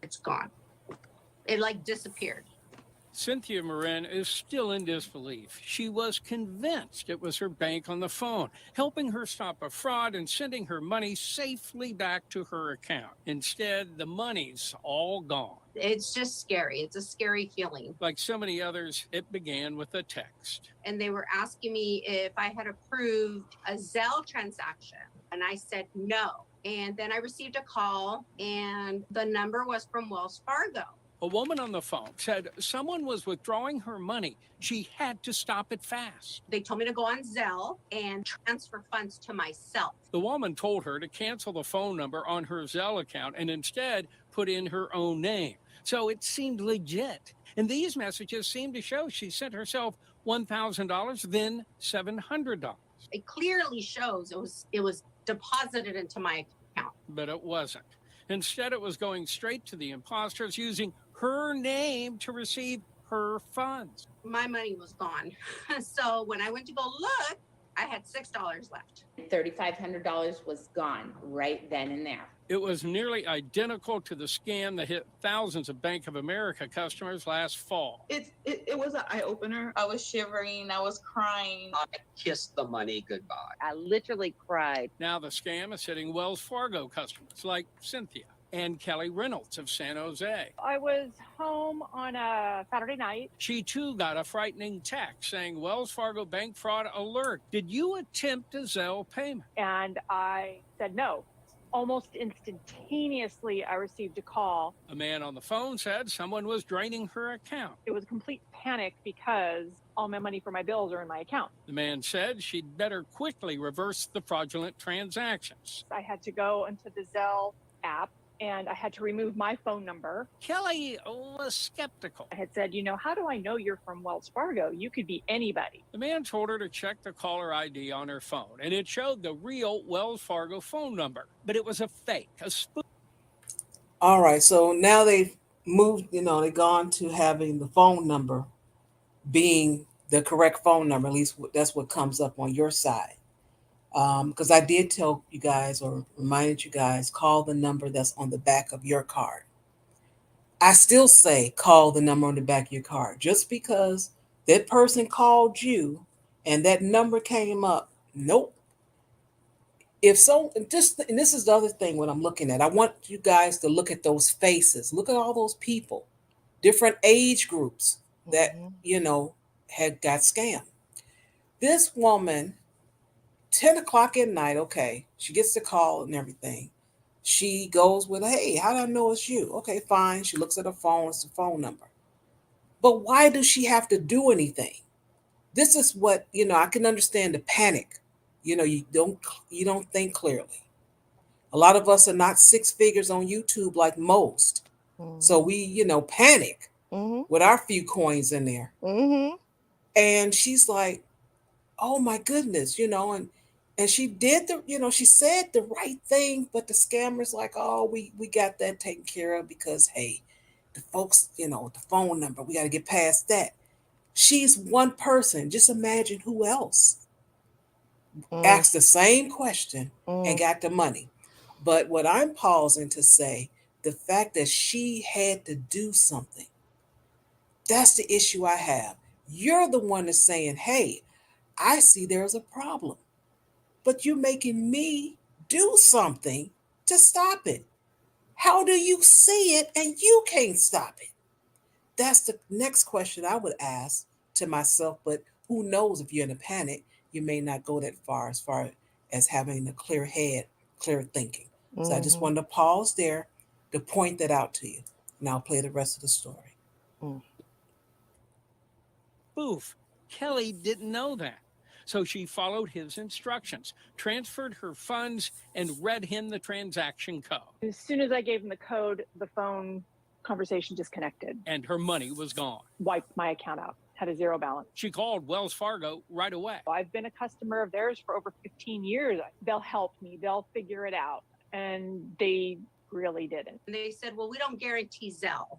It's gone. It like disappeared. Cynthia Moran is still in disbelief. She was convinced it was her bank on the phone, helping her stop a fraud and sending her money safely back to her account. Instead, the money's all gone. It's just scary. It's a scary feeling. Like so many others, it began with a text. And they were asking me if I had approved a Zelle transaction. And I said no. And then I received a call, and the number was from Wells Fargo. A woman on the phone said someone was withdrawing her money. She had to stop it fast. They told me to go on Zelle and transfer funds to myself. The woman told her to cancel the phone number on her Zelle account and instead put in her own name. So it seemed legit. And these messages seemed to show she sent herself $1,000, then $700. It clearly shows it was deposited into my account. But it wasn't. Instead, it was going straight to the imposters using her name to receive her funds. My money was gone. So when I went to go look, I had $6 left. $3,500 was gone right then and there. It was nearly identical to the scam that hit thousands of Bank of America customers last fall. It was an eye-opener. I was shivering. I was crying. I kissed the money goodbye. I literally cried. Now the scam is hitting Wells Fargo customers like Cynthia and Kelly Reynolds of San Jose. I was home on a Saturday night. She too got a frightening text saying Wells Fargo bank fraud alert. Did you attempt a Zelle payment? And I said no. Almost instantaneously, I received a call. A man on the phone said someone was draining her account. It was a complete panic because all my money for my bills are in my account. The man said she'd better quickly reverse the fraudulent transactions. I had to go into the Zelle app and I had to remove my phone number. Kelly was skeptical. I had said, how do I know you're from Wells Fargo? You could be anybody. The man told her to check the caller ID on her phone, and it showed the real Wells Fargo phone number, but it was a fake, a spoof. All right, so now they've moved, they've gone to having the phone number being the correct phone number. At least that's what comes up on your side. Because I did tell you guys or reminded you guys, call the number that's on the back of your card. I still say call the number on the back of your card. Just because that person called you and that number came up, nope. And this is the other thing what I'm looking at. I want you guys to look at those faces. Look at all those people, different age groups that, had got scammed. This woman, 10 o'clock at night, okay, she gets the call and everything. She goes with, hey, how do I know it's you? Okay, fine. She looks at her phone, it's the phone number. But why does she have to do anything? This is what, I can understand the panic. You don't think clearly. A lot of us are not six figures on YouTube like most. So we, panic with our few coins in there. And she's like, oh my goodness, and she did she said the right thing, but the scammer's like, oh, we got that taken care of because, hey, the folks, the phone number, we got to get past that. She's one person. Just imagine who else asked the same question and got the money. But what I'm pausing to say, the fact that she had to do something, that's the issue I have. You're the one that's saying, hey, I see there's a problem, but you're making me do something to stop it. How do you see it and you can't stop it? That's the next question I would ask to myself, but who knows, if you're in a panic, you may not go that far as having a clear head, clear thinking. So I just wanted to pause there to point that out to you. And I'll play the rest of the story. Spoof. Kelly didn't know that. So she followed his instructions, transferred her funds, and read him the transaction code. As soon as I gave him the code, the phone conversation disconnected. And her money was gone. Wiped my account out. Had a zero balance. She called Wells Fargo right away. I've been a customer of theirs for over 15 years. They'll help me. They'll figure it out. And they really didn't. They said, well, we don't guarantee Zelle.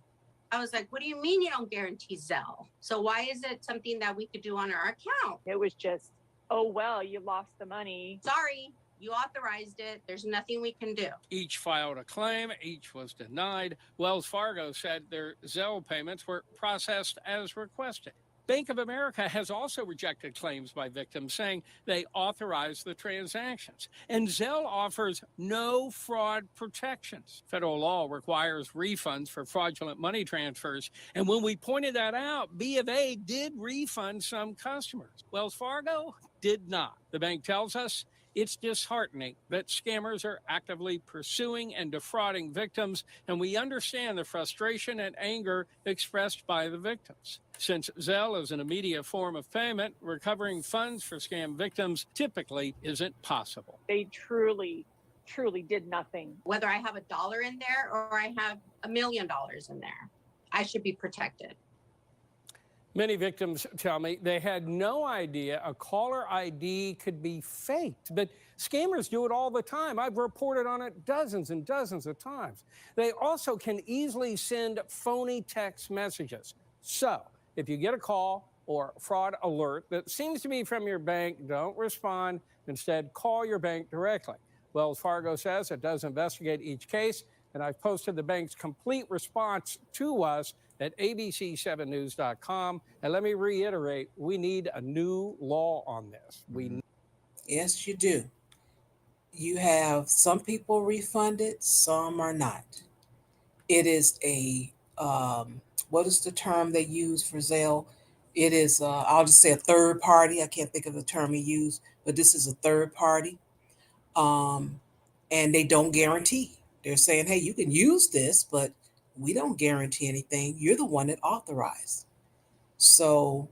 I was like, what do you mean you don't guarantee Zelle? So why is it something that we could do on our account? It was just, oh, well, you lost the money. Sorry, you authorized it. There's nothing we can do. Each filed a claim. Each was denied. Wells Fargo said their Zelle payments were processed as requested. Bank of America has also rejected claims by victims, saying they authorized the transactions. And Zelle offers no fraud protections. Federal law requires refunds for fraudulent money transfers. And when we pointed that out, B of A did refund some customers. Wells Fargo did not. The bank tells us it's disheartening that scammers are actively pursuing and defrauding victims, and we understand the frustration and anger expressed by the victims. Since Zelle is an immediate form of payment, recovering funds for scam victims typically isn't possible. They truly did nothing. Whether I have $1 in there or I have $1 million in there, I should be protected. Many victims tell me they had no idea a caller ID could be faked, but scammers do it all the time. I've reported on it dozens and dozens of times. They also can easily send phony text messages. So if you get a call or fraud alert that seems to be from your bank, don't respond. Instead, call your bank directly. Wells Fargo says it does investigate each case, and I've posted the bank's complete response to us at abc7news.com. And let me reiterate, we need a new law on this. Yes, you do. You have some people refunded, some are not. It is a, what is the term they use for Zelle? It is, I'll just say a third party. I can't think of the term he used, but this is a third party. and they don't guarantee. They're saying, hey, you can use this, but we don't guarantee anything. You're the one that authorized. So,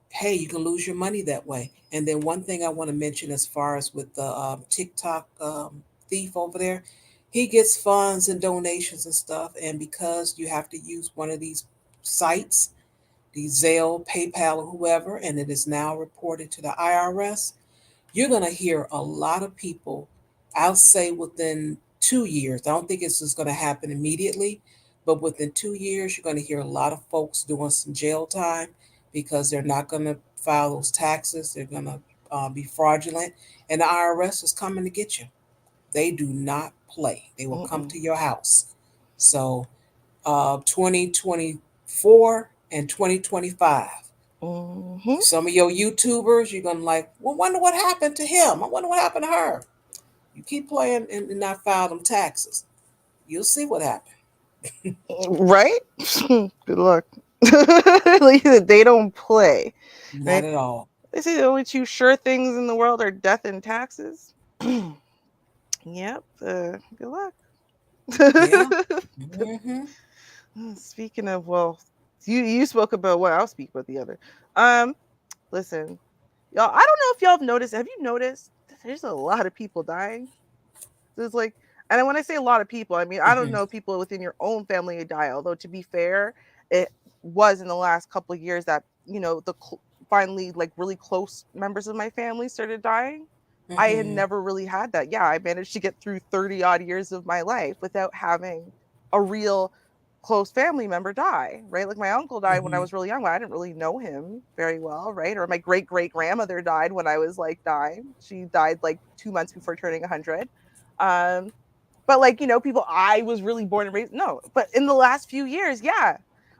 hey, you can lose your money that way. And then one thing I want to mention as far as with the TikTok thief over there, he gets funds and donations and stuff. And because you have to use one of these sites, the Zelle, PayPal, or whoever, and it is now reported to the IRS, you're going to hear a lot of people, I'll say within 2 years. I don't think it's just going to happen immediately, but within 2 years, you're going to hear a lot of folks doing some jail time because they're not going to file those taxes. They're going to be fraudulent, and the IRS is coming to get you. They do not play. They will come to your house. So 2024 and 2025. Some of your YouTubers, you're gonna like, well, wonder what happened to him. I wonder what happened to her. You keep playing and not file them taxes. You'll see what happened. Right? Good luck. Like they don't play. Not Right? at all. They say the only two sure things in the world are death and taxes. Yep. Good luck. Yeah. Speaking of, well, you spoke about one. I'll speak about the other. Listen, y'all. I don't know if y'all have noticed. Have you noticed? There's a lot of people dying. There's like, and when I say a lot of people, I mean I don't know people within your own family who die. Although to be fair, it was in the last couple of years that finally like really close members of my family started dying. I had never really had that. Yeah, I managed to get through 30 odd years of my life without having a real close family member die, right? Like my uncle died when I was really young. I didn't really know him very well, right? Or my great great grandmother died when I was like 9. She died like 2 months before turning 100. But like, people I was really born and raised, no, but in the last few years, yeah.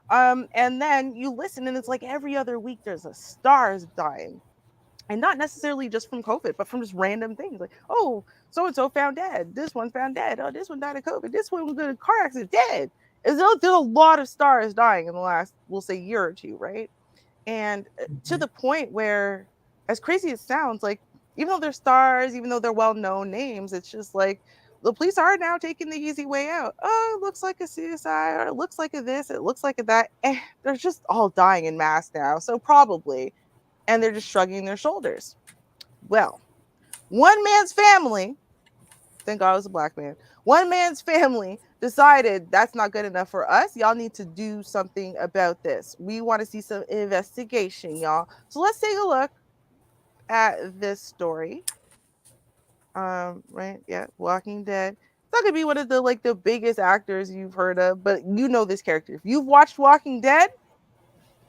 And then you listen and it's like every other week there's a stars dying. And not necessarily just from COVID, but from just random things like, oh, so-and-so found dead. This one found dead. Oh, this one died of COVID. This one was in a car accident, dead. There's a lot of stars dying in the last, we'll say, year or two, right? And to the point where, as crazy as it sounds, like, even though they're stars, even though they're well-known names, it's just like, the police are now taking the easy way out. Oh, it looks like a suicide, or it looks like a this, it looks like a that. They're just all dying in mass now, so probably. And they're just shrugging their shoulders. Well, one man's family, thank God it was a black man, one man's family decided that's not good enough for us. Y'all need to do something about this. We want to see some investigation, y'all. So let's take a look at this story. Right, yeah, Walking Dead. It's not gonna be one of the biggest actors you've heard of, but you know this character. If you've watched Walking Dead,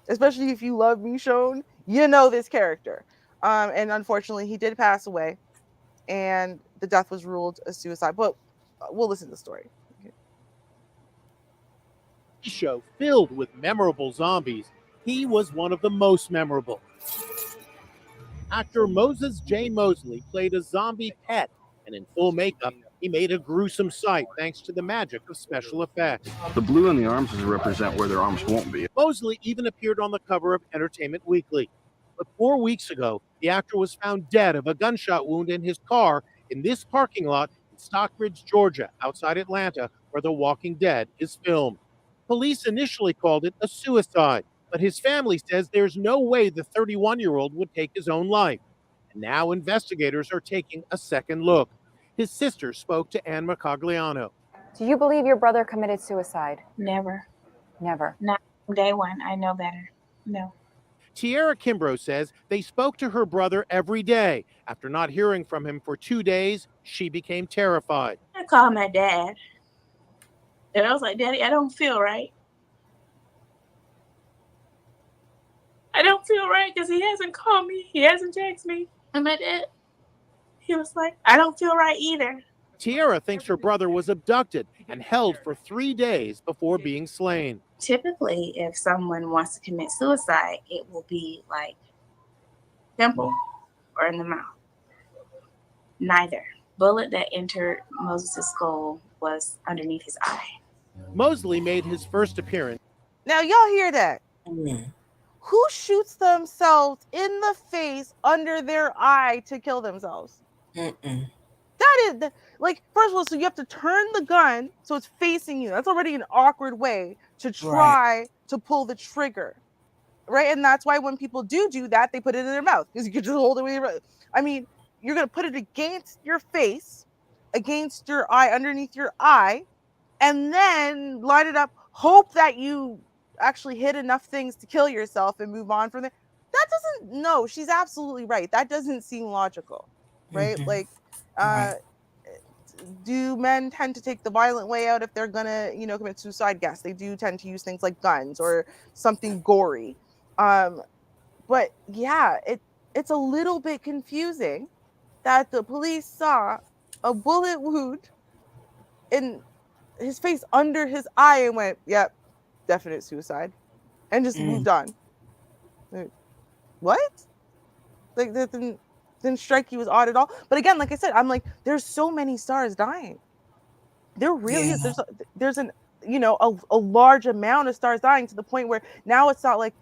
especially if you love Michonne, you know this character. And unfortunately, he did pass away, and the death was ruled a suicide. But we'll listen to the story. Okay. Show filled with memorable zombies. He was one of the most memorable. Actor Moses J. Mosley played a zombie pet, and in full makeup, he made a gruesome sight thanks to the magic of special effects. The blue on the arms is to represent where their arms won't be. Mosley even appeared on the cover of Entertainment Weekly. But 4 weeks ago, the actor was found dead of a gunshot wound in his car in this parking lot in Stockbridge, Georgia, outside Atlanta, where The Walking Dead is filmed. Police initially called it a suicide, but his family says there's no way the 31-year-old would take his own life. And now investigators are taking a second look. His sister spoke to Ann Mercogliano. Do you believe your brother committed suicide? Never. Never. Not from day one. I know better. No. Tiara Kimbrough says they spoke to her brother every day. After not hearing from him for 2 days, she became terrified. I called my dad. And I was like, Daddy, I don't feel right. I don't feel right because he hasn't called me. He hasn't texted me. And my dad, he was like, I don't feel right either. Tiara thinks her brother was abducted and held for 3 days before being slain. Typically, if someone wants to commit suicide, it will be like temple or in the mouth. Neither. Bullet that entered Moses' skull was underneath his eye. Mosley made his first appearance. Now, y'all hear that? Who shoots themselves in the face under their eye to kill themselves? That like, first of all, so you have to turn the gun so it's facing you. That's already an awkward way to try to pull the trigger, right? And that's why when people do that, they put it in their mouth because you can just hold it. I mean, you're gonna put it against your face, against your eye, underneath your eye, and then line it up. Hope that you actually hit enough things to kill yourself and move on from there. That doesn't. No, she's absolutely right. That doesn't seem logical, right? Like, do men tend to take the violent way out if they're gonna, commit suicide? Yes, they do tend to use things like guns or something gory. But yeah, it's a little bit confusing that the police saw a bullet wound in his face under his eye and went, "Yep, definite suicide," and just moved on. What? Like, that didn't strike you as odd at all? But again, like I said, I'm like, there's so many stars dying. There really is. There's a large amount of stars dying to the point where now it's not like,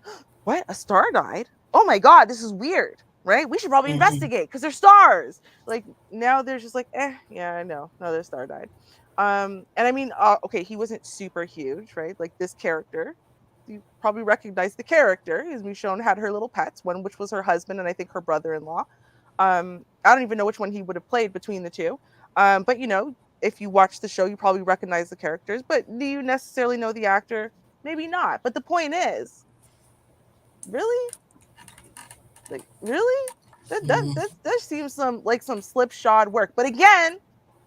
what? A star died? Oh my God, this is weird, right? We should probably investigate because they're stars. Like, now they're just like, yeah, I know, another star died. And I mean, okay, he wasn't super huge, right? Like, this character, you probably recognize the character, as Michonne had her little pets, one which was her husband and I think her brother-in-law. I don't even know which one he would have played between the two. But if you watch the show, you probably recognize the characters, but do you necessarily know the actor? Maybe not. But the point is, really? Like, really? That seems some slipshod work. But again,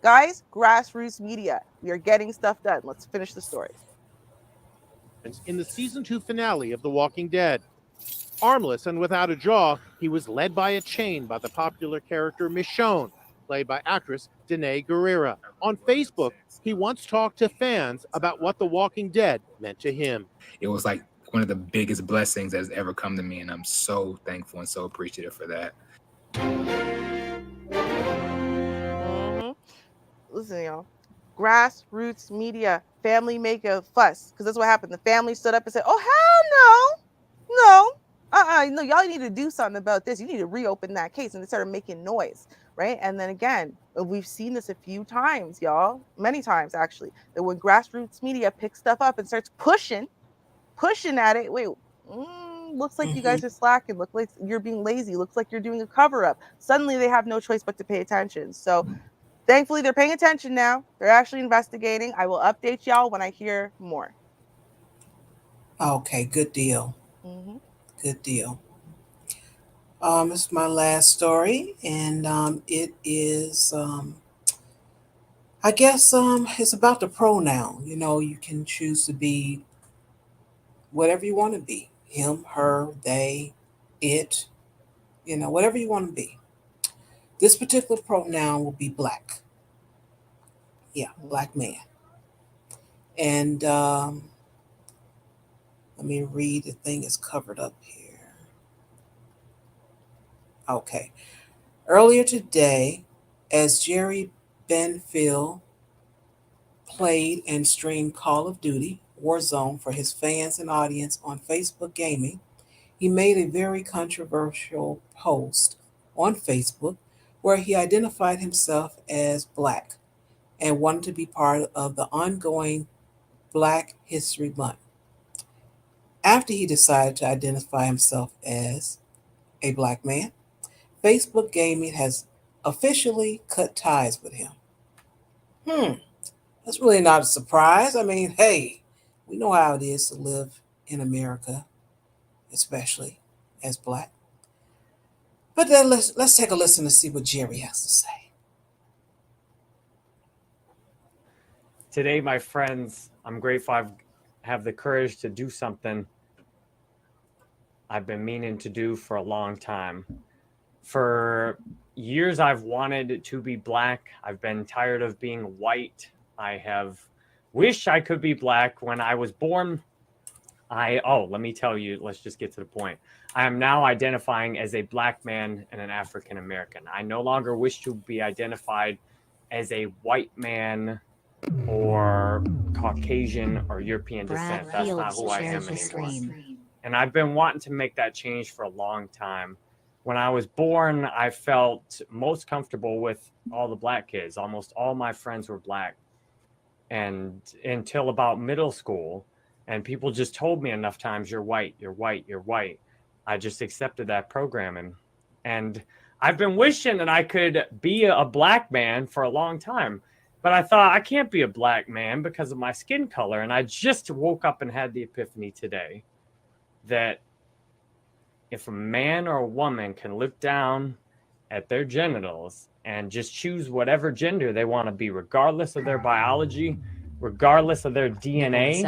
guys, grassroots media. We are getting stuff done. Let's finish the story. In the season 2 finale of The Walking Dead, armless and without a jaw, he was led by a chain by the popular character Michonne, played by actress Danae Guerrera. On Facebook, he once talked to fans about what The Walking Dead meant to him. It was like one of the biggest blessings that's ever come to me, and I'm so thankful and so appreciative for that. Listen, y'all. Grassroots media, family make a fuss, because that's what happened. The family stood up and said, "Oh, hell no, no, y'all need to do something about this. You need to reopen that case." And they started making noise, right? And then again, we've seen this a few times, y'all, many times actually, that when grassroots media picks stuff up and starts pushing at it, looks like you guys are slacking, look like you're being lazy, looks like you're doing a cover-up. Suddenly they have no choice but to pay attention. So thankfully they're paying attention now. They're actually investigating. I will update y'all when I hear more. Okay, good deal. Good deal. It's my last story, and it is, I guess, it's about the pronoun. You can choose to be whatever you want to be: him, her, they, it, whatever you want to be. This particular pronoun will be black. Yeah, black man. And let me read. The thing is covered up here. Okay. Earlier today, as Jerry Benfield played and streamed Call of Duty Warzone for his fans and audience on Facebook Gaming, he made a very controversial post on Facebook where he identified himself as black and wanted to be part of the ongoing Black History Month. After he decided to identify himself as a black man, Facebook Gaming has officially cut ties with him. That's really not a surprise. I mean, hey, we know how it is to live in America, especially as black. But then let's take a listen to see what Jerry has to say. Today, my friends, I'm grateful I have the courage to do something I've been meaning to do for a long time. For years, I've wanted to be black. I've been tired of being white. I have wished I could be black. When I was born, let me tell you, let's just get to the point. I am now identifying as a black man and an African American. I no longer wish to be identified as a white man or Caucasian or European descent. That's not who I am anymore. And I've been wanting to make that change for a long time. When I was born, I felt most comfortable with all the black kids. Almost all my friends were black. And until about middle school, and people just told me enough times, you're white, you're white, you're white. I just accepted that programming. And I've been wishing that I could be a black man for a long time. But I thought I can't be a black man because of my skin color. And I just woke up and had the epiphany today that if a man or a woman can look down at their genitals and just choose whatever gender they want to be, regardless of their biology, regardless of their DNA,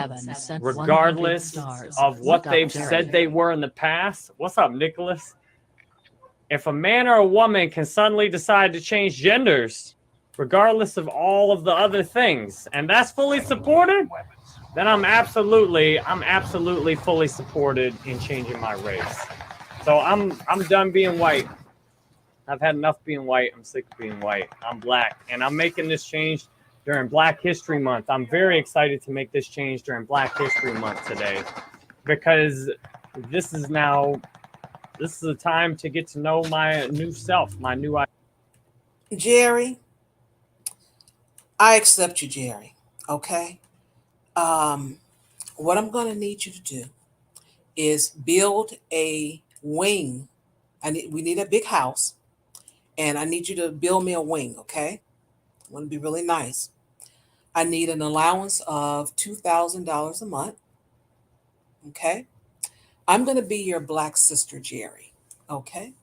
regardless of what they've said they were in the past. What's up, Nicholas? If a man or a woman can suddenly decide to change genders, regardless of all of the other things, and that's fully supported, then I'm absolutely fully supported in changing my race. So I'm done being white. I've had enough being white. I'm sick of being white. I'm black, and I'm making this change during Black History Month. I'm very excited to make this change during Black History Month today, because this is a time to get to know my new self, my new identity. Jerry, I accept you, Jerry. Okay. What I'm going to need you to do is build a wing. We need a big house, and I need you to build me a wing. Okay. I want to be really nice. I need an allowance of $2,000 a month. Okay. I'm going to be your black sister, Jerry. Okay.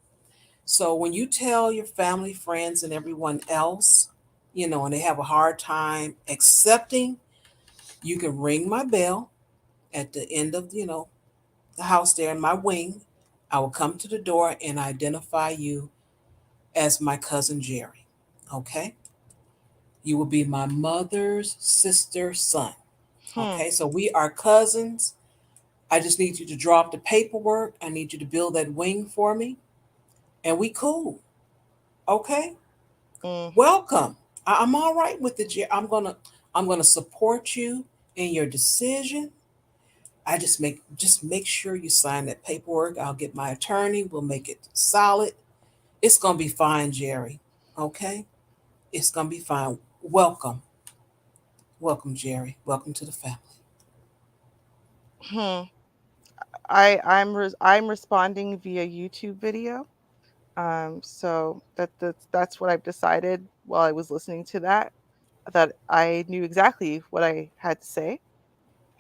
So when you tell your family, friends, and everyone else, and they have a hard time accepting, you can ring my bell at the end of, the house there in my wing. I will come to the door and identify you as my cousin Jerry. Okay. You will be my mother's sister's son. Okay. So we are cousins. I just need you to draw up the paperwork. I need you to build that wing for me. And we cool. Okay. Welcome. I'm all right with it. I'm gonna support you in your decision. I just make sure you sign that paperwork. I'll get my attorney. We'll make it solid. It's gonna be fine, Jerry. Okay? It's gonna be fine. Welcome. Welcome, Jerry. Welcome to the family. I'm responding via YouTube video. So that's what I've decided while I was listening to that. That I knew exactly what I had to say.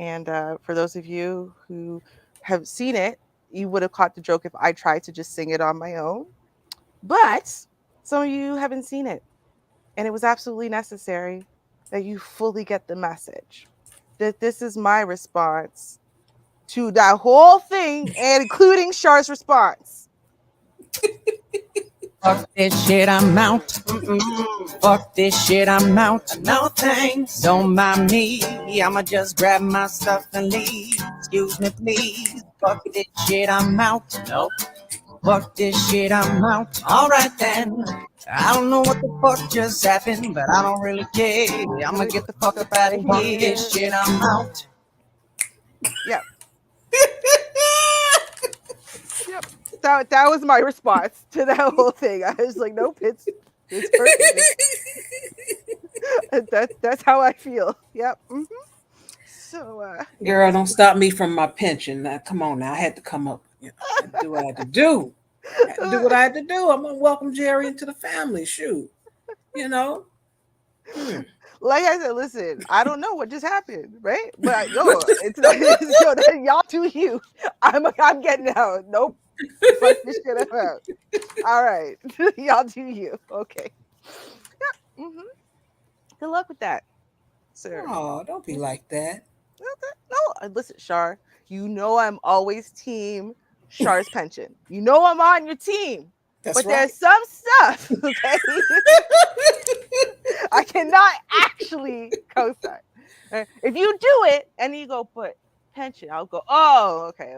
And for those of you who have seen it, you would have caught the joke if I tried to just sing it on my own. But some of you haven't seen it. And it was absolutely necessary that you fully get the message. That this is my response to that whole thing, and including Char's response. Fuck this shit, I'm out. Fuck this shit, I'm out. No thanks. Don't mind me. I'ma just grab my stuff and leave. Excuse me, please. Fuck this shit, I'm out. Nope. Fuck this shit, I'm out. Alright then. I don't know what the fuck just happened, but I don't really care. I'ma get the fuck up out of here. Fuck this shit, I'm out. Yep. Yep. That was my response to that whole thing. I was like, nope, it's perfect. That's how I feel. Yep. Mm-hmm. So girl, don't stop me from my pension. Now, come on now. I had to come up. I had to do what I had to do. I had to do what I had to do. I'm gonna welcome Jerry into the family. Shoot. Like I said, listen, I don't know what just happened, right? But it's y'all do you. I'm getting out. Nope. Fuck this shit, I'm out. All right. Y'all do you. Okay. Yeah. Mm-hmm. Good luck with that, sir. Oh, don't be like that. No, listen, Char. You know I'm always team Char's pension. You know I'm on your team. That's but right. There's some stuff, okay? I cannot actually co-sign. If you do it and you go, but pension, I'll go, oh, okay.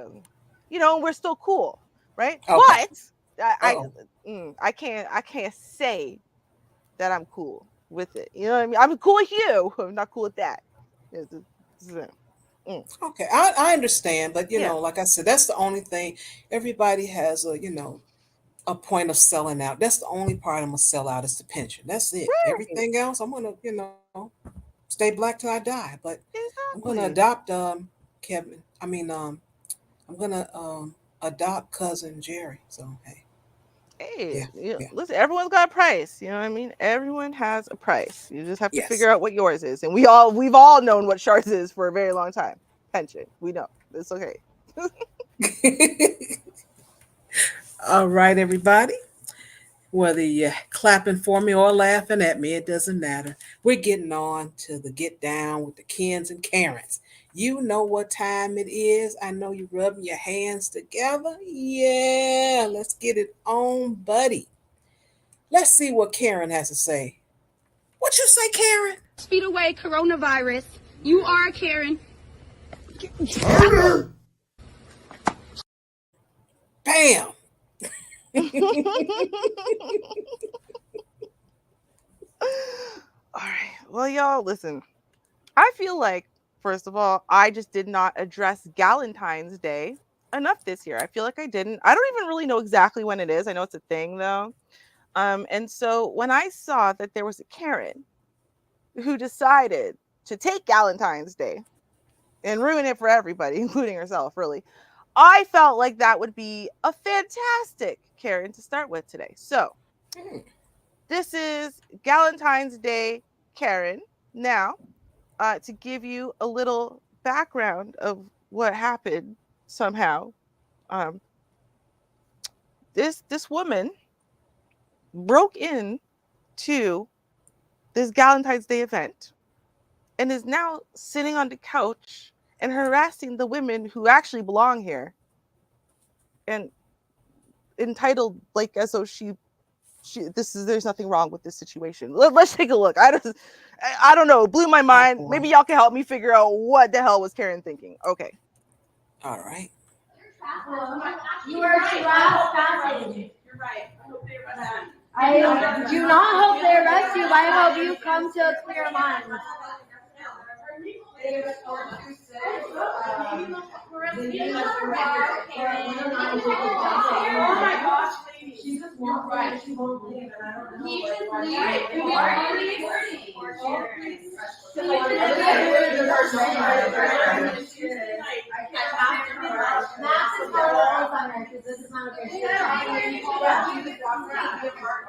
We're still cool, right? Okay. But I can't say that I'm cool with it. You know what I mean? I'm cool with you. I'm not cool with that. Okay, I understand, but like I said, that's the only thing. Everybody has a a point of selling out. That's the only part I'm gonna sell out is the pension. That's it. Right. Everything else, I'm gonna, stay black till I die. But I'm gonna Exactly. adopt Kevin. I'm gonna adopt cousin Jerry. So Hey, yeah. listen, everyone's got a price. You know what I mean? Everyone has a price. You just have to Yes. figure out what yours is. And we've all known what Shar's is for a very long time. Pension. We know. It's okay. All right, everybody. Whether you're clapping for me or laughing at me, it doesn't matter. We're getting on to the get down with the Kens and Karens. You know what time it is. I know you're rubbing your hands together. Yeah, let's get it on, buddy. Let's see what Karen has to say. What you say, Karen? Speed away coronavirus. You are Karen. Bam. All right. Well, y'all, listen. I feel like, first of all, I just did not address Galentine's Day enough this year. I feel like I didn't. I don't even really know exactly when it is. I know it's a thing though. And so when I saw that there was a Karen who decided to take Galentine's Day and ruin it for everybody, including herself, really, I felt like that would be a fantastic Karen to start with today. So this is Galentine's Day Karen. Now, to give you a little background of what happened somehow, this woman broke in to this Galentine's Day event and is now sitting on the couch and harassing the women who actually belong here and entitled like as though there's nothing wrong with this situation. Let's take a look. I don't know. It blew my mind. Maybe y'all can help me figure out what the hell was Karen thinking. Okay. All right. You are trespassing. You're right. I do not hope they arrest you. I hope you come to a clear mind. Oh my gosh, she just won't right. She won't leave, and I don't know. He just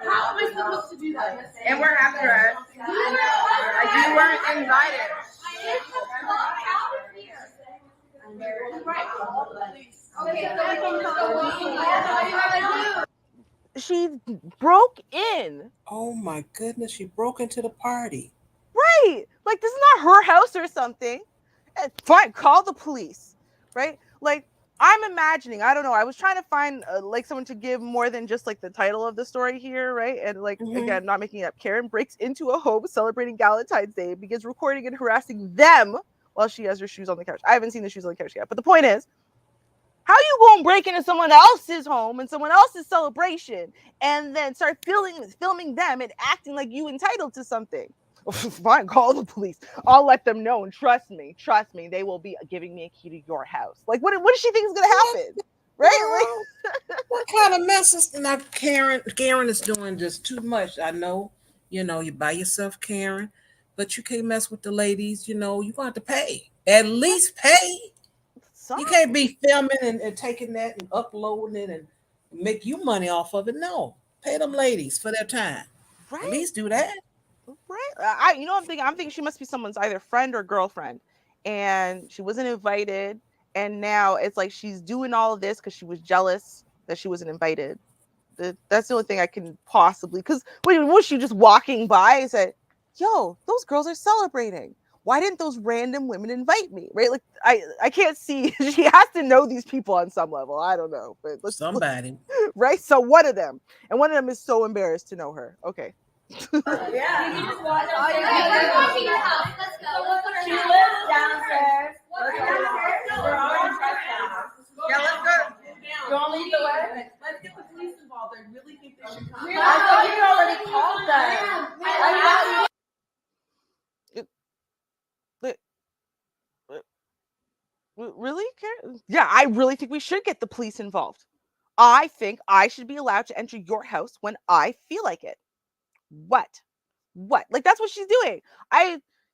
How am I supposed to do that? And we're after us. You weren't invited. She broke in. Oh my goodness, she broke into the party. Right. Like, this is not her house or something. Fine, call the police. Right? Like, I'm imagining, I don't know, I was trying to find like someone to give more than just like the title of the story here, right? And like, again, not making it up. Karen breaks into a home celebrating Galentine's Day, begins recording and harassing them while she has her shoes on the couch. I haven't seen the shoes on the couch yet, but the point is, how you gonna break into someone else's home and someone else's celebration and then start filming them and acting like you entitled to something? Fine, call the police. I'll let them know, and trust me, they will be giving me a key to your house. Like, what does she think is gonna happen? Right? Like, what kind of mess is now? Karen is doing just too much. I know, you by yourself, Karen, but you can't mess with the ladies. You gonna have to pay. At least pay. You can't be filming and taking that and uploading it and make you money off of it. No, pay them ladies for their time. Right. At least do that. Right. I'm thinking she must be someone's either friend or girlfriend, and she wasn't invited, and now it's like she's doing all of this because she was jealous that she wasn't invited. That's the only thing I can possibly, because was she just walking by and said, "Yo, those girls are celebrating. Why didn't those random women invite me?" Right? Like, I can't see. She has to know these people on some level. I don't know, but somebody. Right? So one of them is so embarrassed to know her. Okay. Yeah. You just walk downstairs. She lives downstairs. We're all in trespass. Yeah, let's go. You want to lead the way? Let's get the police involved. I really think they should come. I thought you already called them. Really? Yeah, I really think we should get the police involved. I think I should be allowed to enter your house when I feel like it. What? Like, that's what she's doing.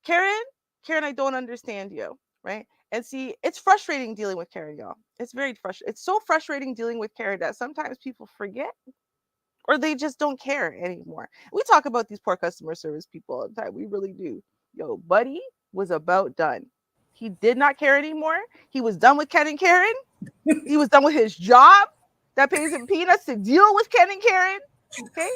Karen, I don't understand you, right? And see, it's frustrating dealing with Karen, y'all. It's very frustrating. It's so frustrating dealing with Karen that sometimes people forget or they just don't care anymore. We talk about these poor customer service people all the time. We really do. Yo, Buddy was about done. He did not care anymore. He was done with Ken and Karen. He was done with his job that pays him peanuts to deal with Ken and Karen. Okay?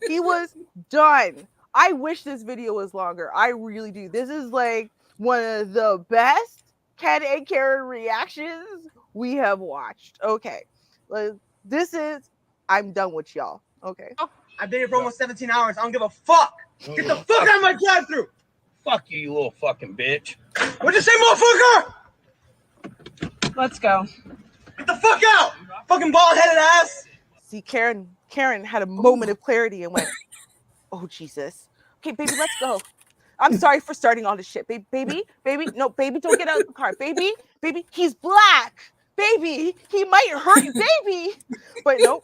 He was done. I wish this video was longer. I really do. This is like one of the best Ken and Karen reactions we have watched. Okay. I'm done with y'all. Okay. I've been here for almost 17 hours. I don't give a fuck. Get the fuck out of my drive-thru. Fuck you, you little fucking bitch. What'd you say, motherfucker? Let's go. Get the fuck out. Fucking bald-headed ass. See, Karen had a moment of clarity and went, oh, Jesus. Okay, baby, let's go. I'm sorry for starting all this shit. Baby, no, baby, don't get out of the car. Baby, he's black. Baby, he might hurt you, baby. But nope.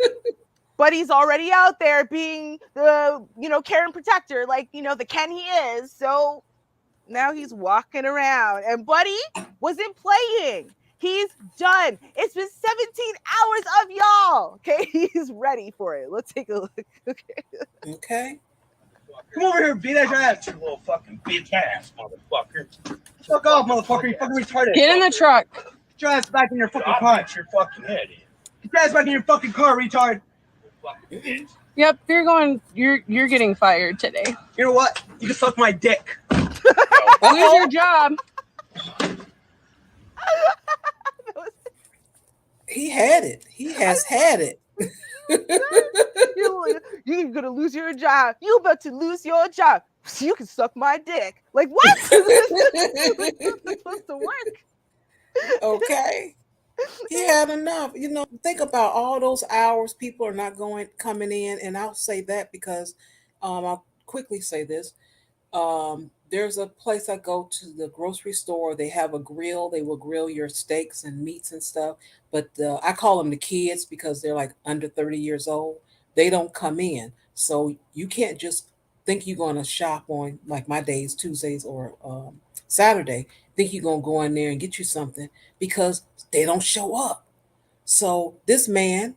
Buddy's already out there being the, Karen protector, like, the Ken he is. So now he's walking around. And Buddy wasn't playing. He's done. It's been 17 hours of y'all. Okay, he's ready for it. Let's take a look. Okay. Come over here, beat that ass, you little fucking bitch ass, motherfucker. Fuck off, motherfucker. You fucking retarded. Get in the truck. Get your ass back in your fucking car. Get your fucking head in. Get your ass back in your fucking car, retard. Yep, you're getting fired today. You know what? You can suck my dick. Lose your job. He had it. He has had it. You're gonna lose your job. You about to lose your job. You can suck my dick. Like, what? This is supposed to work. Okay. He had enough. Think about all those hours people are not coming in, and I'll say that because I'll quickly say this. There's a place I go to, the grocery store. They have a grill. They will grill your steaks and meats and stuff. But I call them the kids because they're like under 30 years old. They don't come in. So you can't just think you're going to shop on, like my days, Tuesdays or Saturday, think you're going to go in there and get you something because they don't show up. So this man,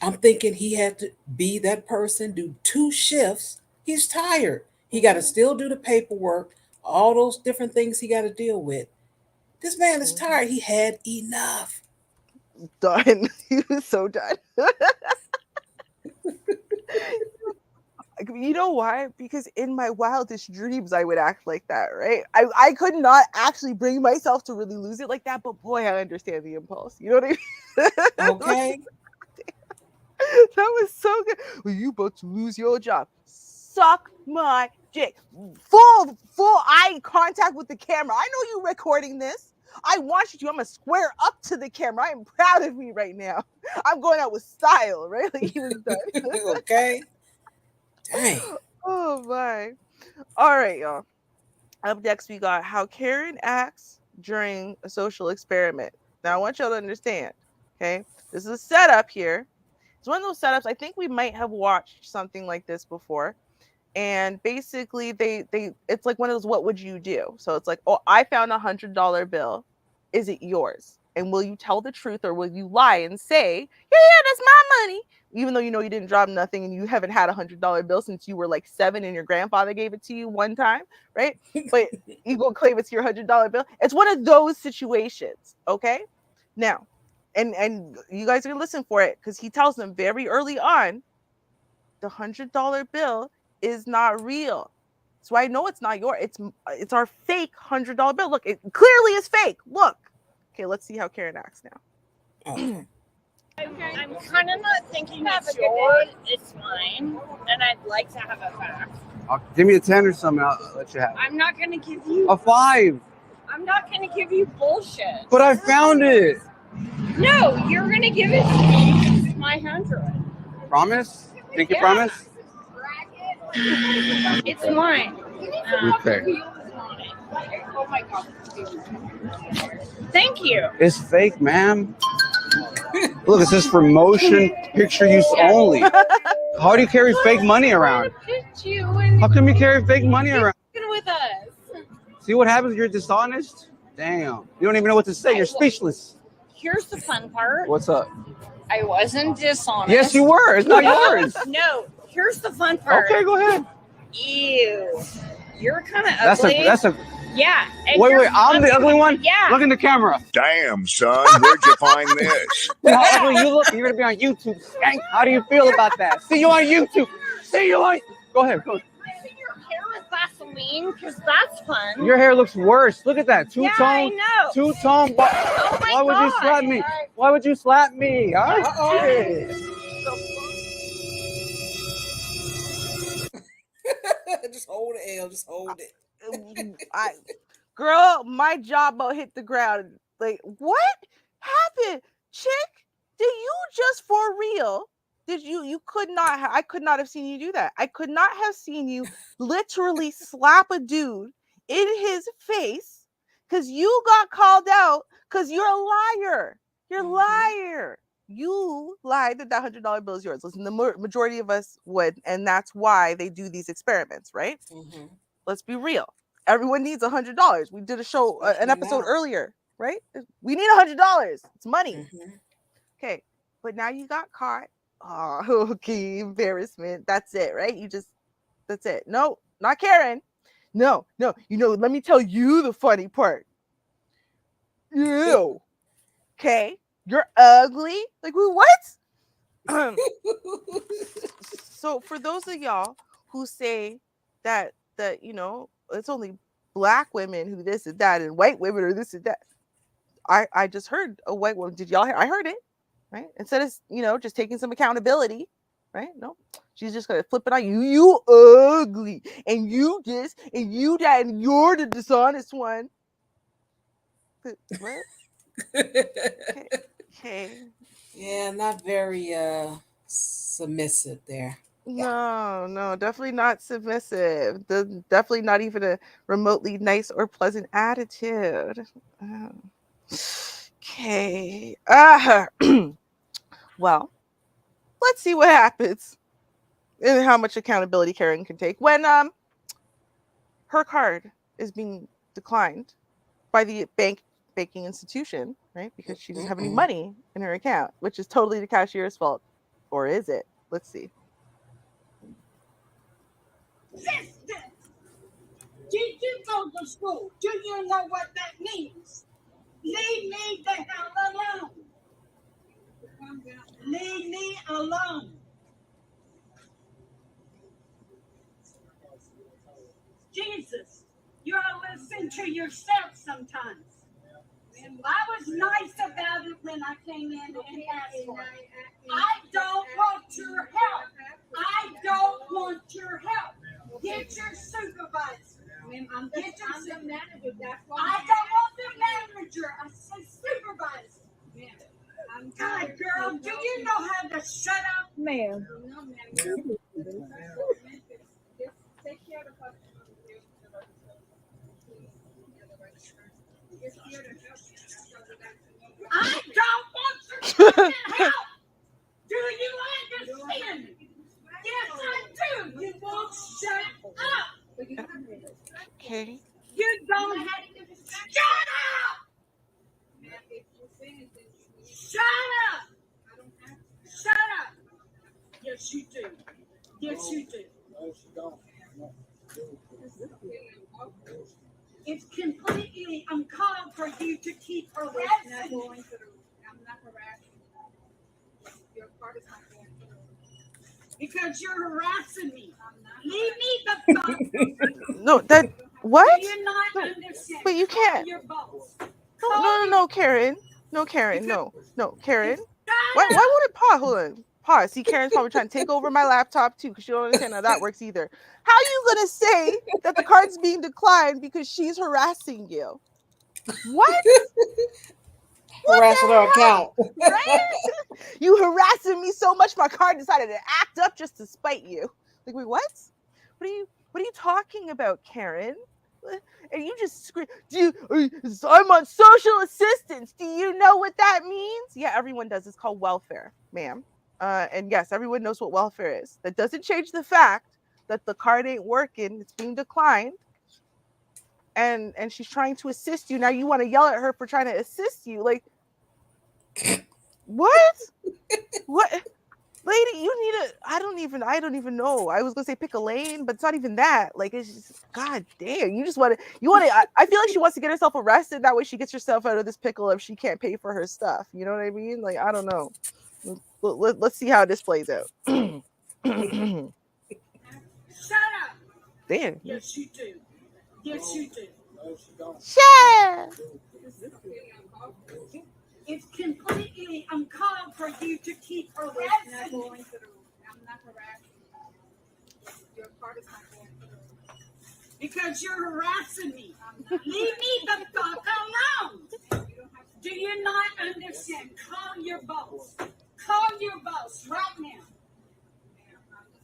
I'm thinking he had to be that person, do 2 shifts. He's tired. He got to still do the paperwork, all those different things he got to deal with. This man is tired. He had enough. Done. He was so done. You know why? Because in my wildest dreams, I would act like that, right? I could not actually bring myself to really lose it like that, but boy, I understand the impulse. You know what I mean? Okay. That was so good. Well, you about to lose your job. Suck my dick. Full eye contact with the camera. I know you're recording this. I want you to. I'm gonna square up to the camera. I am proud of me right now. I'm going out with style, right? Like he was done. Okay. Dang. Oh my. All right, y'all. Up next, we got how Karen acts during a social experiment. Now, I want y'all to understand, okay? This is a setup here. It's one of those setups. I think we might have watched something like this before. And basically, it's like one of those, what would you do? So it's like, oh, I found $100 bill. Is it yours? And will you tell the truth or will you lie and say, yeah, that's my money? Even though you know you didn't drop nothing and you haven't had $100 bill since you were like 7 and your grandfather gave it to you one time, right? But you go claim it's your $100 bill. It's one of those situations, okay? Now, and you guys are gonna listen for it because he tells them very early on, the $100 bill is not real. So I know it's not yours. It's our fake $100 bill. Look, it clearly is fake. Look. Okay, let's see how Karen acts now. Okay. I'm kind of not thinking it's yours. It's mine, and I'd like to have it back. Give me a 10 or something. I'll let you have it. I'm not going to give you a 5. I'm not going to give you bullshit. But I found it. No, you're going to give it to me. It's my 100. Promise? Think you promise? It's mine. Okay. Oh my God. Thank you. It's fake, ma'am. Look, it says for motion picture use only. How do you carry fake money around? How come you carry fake money around? With us. See what happens? You're dishonest. Damn. You don't even know what to say. You're speechless. Here's the fun part. What's up? I wasn't dishonest. Yes, you were. It's not yours. No, here's the fun part. Okay, go ahead. Ew. You're kind of ugly. That's a. Yeah. And Wait. I'm the ugly one? Yeah. Look in the camera. Damn, son. Where'd you find this? How ugly you look. You're going to be on YouTube. Skank. How do you feel about that? See you on YouTube. See you on. Go ahead. Go ahead. Your hair with Vaseline, because that's fun. Your hair looks worse. Look at that. Two-tone. I know. Two-tone. Oh my Why would you slap me? Why would you slap me? Just hold the L. Just hold it. Girl, my jaw about hit the ground. Like, what happened? Chick, did you just for real? Did you could not I could not have seen you do that. I could not have seen you literally slap a dude in his face because you got called out because you're a liar. You're a liar. You lied that $100 bill is yours. Listen, the majority of us would, and that's why they do these experiments, right? Let's be real. Everyone needs $100. We did a show, an episode earlier, right? We need $100. It's money. Okay, but now you got caught. Oh, okay, embarrassment. That's it, right? That's it. No, not Karen. No. Let me tell you the funny part. Ew. Okay, you're ugly. Like, what? So for those of y'all who say that it's only black women who this and that, and white women are this and that, I just heard a white woman. Did y'all hear? I heard it. Right? Instead of, just taking some accountability, right? No, she's just going to flip it on you. You ugly. And you this, and you that, and you're the dishonest one. What? Okay. Yeah, not very submissive there. No, definitely not submissive. Definitely not even a remotely nice or pleasant attitude. Okay. Well, let's see what happens and how much accountability Karen can take when her card is being declined by the banking institution, right? Because she doesn't have any money in her account, which is totally the cashier's fault. Or is it? Let's see. Sister, did you go to school? Do you know what that means? Leave me the hell alone. Leave me alone. Jesus, you ought to listen to yourself sometimes. I was nice about it when I came in and asked for it. I don't want your help. I don't want your help. Get your supervisor. I'm the manager. That's why I don't want the manager. I say supervisor. God, girl, do you know how to shut up? Ma'am. No, ma'am. Take care of the customer. I don't want your fucking help. Do you understand? Yes, I do. You won't shut up. Okay. You don't have to shut up. Shut up. Shut up. Yes, you do. Yes, you do. It's completely uncalled for you to keep harassing. I'm not harassing. Your part is not going through. Because you're harassing me. Leave me the fuck. No, that what? Do you not understand? But you can't. No, Karen. No, Karen. No, Karen. Why would it pause? Hold on. Pause. See, Karen's probably trying to take over my laptop too, because she don't understand how that works either. How are you gonna say that the card's being declined because she's harassing you? What? Harassing her account. Right? You harassing me so much, my card decided to act up just to spite you. Like, wait, what? What are you talking about, Karen? And you just scream, I'm on social assistance. Do you know what that means? Yeah, everyone does. It's called welfare, ma'am. And yes, everyone knows what welfare is. That doesn't change the fact that the card ain't working. It's being declined. And she's trying to assist you. Now you want to yell at her for trying to assist you. Like, what? What? Lady, you need a I don't even know. I was gonna say pick a lane, but it's not even that. Like, it's just, god damn, you want to I feel like she wants to get herself arrested. That way she gets herself out of this pickle if she can't pay for her stuff. You know what I mean? Like, I don't know. Let's see how this plays out. Shut up. Damn. Yes, you do. Yes, you do. Share. It's completely uncalled for you to keep harassing me. I'm not harassing you. Your part is not going through. Because you're harassing me. Leave me the fuck alone. Do you not understand? Call your boss. Call your boss right now.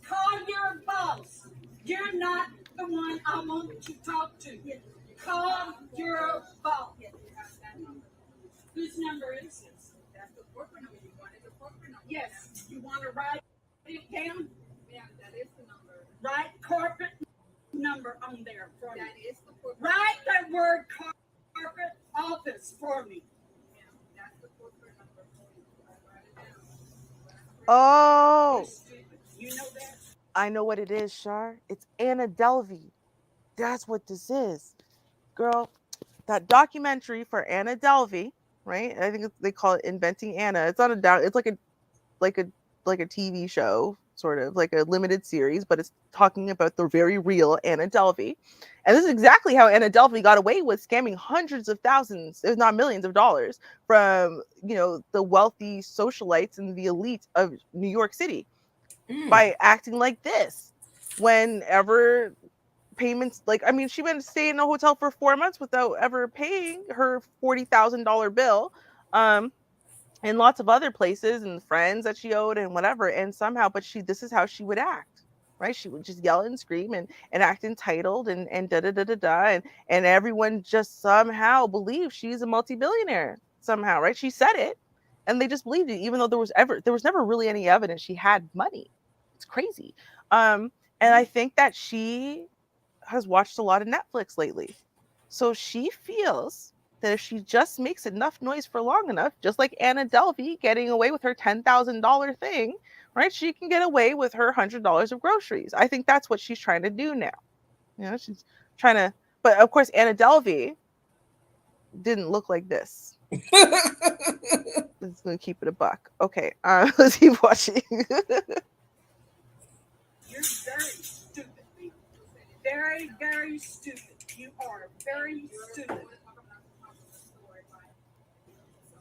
Call your boss. You're not the one I want to talk to. Call your boss. Whose number is this? That's the corporate number. You want it, the corporate number. Yes. You want to write it down? Yeah, that is the number. Write corporate number on there for me. That is the corporate. Write the word corporate office for me. Yeah, that's the corporate number for you. Write it down. Oh. You know that? I know what it is, Char. It's Anna Delvey. That's what this is. Girl, that documentary for Anna Delvey, right? I think they call it Inventing Anna. It's not it's like a TV show, sort of like a limited series, but it's talking about the very real Anna Delvey. And this is exactly how Anna Delvey got away with scamming hundreds of thousands, if not millions of dollars from, the wealthy socialites and the elite of New York City by acting like this. Whenever payments, she went to stay in a hotel for 4 months without ever paying her $40,000 bill, and lots of other places and friends that she owed and whatever. And somehow, but this is how she would act, right? She would just yell and scream and act entitled and da da da da da, and everyone just somehow believes she's a multi-billionaire somehow, right? She said it, and they just believed it, even though there was never really any evidence she had money. It's crazy. And I think that she has watched a lot of Netflix lately. So she feels that if she just makes enough noise for long enough, just like Anna Delvey getting away with her $10,000 thing, right? She can get away with her $100 of groceries. I think that's what she's trying to do now. She's trying to, but of course, Anna Delvey didn't look like this. Let's go keep it a buck. Okay, let's keep watching. You're very stupid. Very, very stupid. You are very stupid.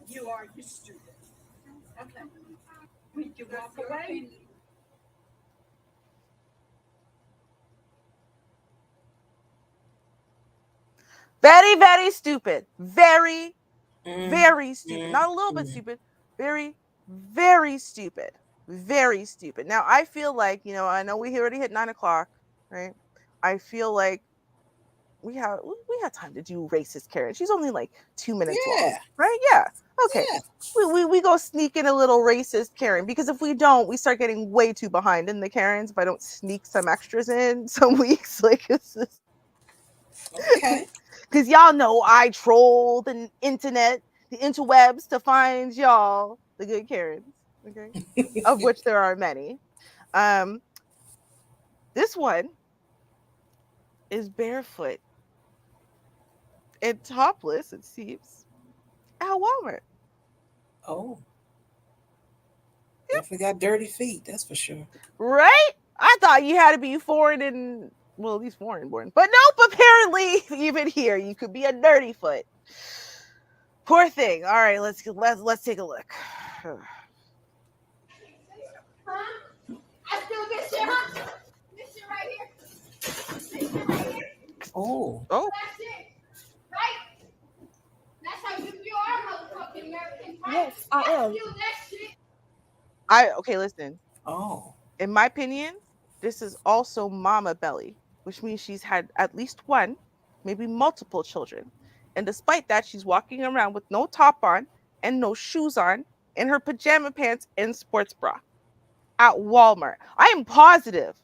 You are stupid. Okay. Will you walk away? Very, very stupid. Very, very stupid. Not a little bit stupid. Very, very stupid. Very stupid. Now, I feel like, I know we already hit 9:00, right? I feel like we have time to do racist Karen. She's only like 2 minutes long, right? Yeah. Okay. Yeah. We go sneak in a little racist Karen, because if we don't, we start getting way too behind in the Karens. If I don't sneak some extras in some weeks, like it's just okay. Because y'all know I troll the internet, the interwebs to find y'all the good Karens, okay? Of which there are many. This one is barefoot and topless, it seems, at Walmart. Oh. Definitely got dirty feet, that's for sure. Right? I thought you had to be foreign and, well, at least foreign born. But nope, apparently, even here, you could be a dirty foot. Poor thing. All right, let's take a look. I still this shit, huh? This shit right here. This shit right here. Oh. Oh. That's it. Right? That's how you are, motherfucking American. Right? Yes, I am. Steal that shit. Okay, listen. Oh. In my opinion, this is also mama belly, which means she's had at least one, maybe multiple children. And despite that, she's walking around with no top on and no shoes on, in her pajama pants and sports bra at Walmart. I am positive,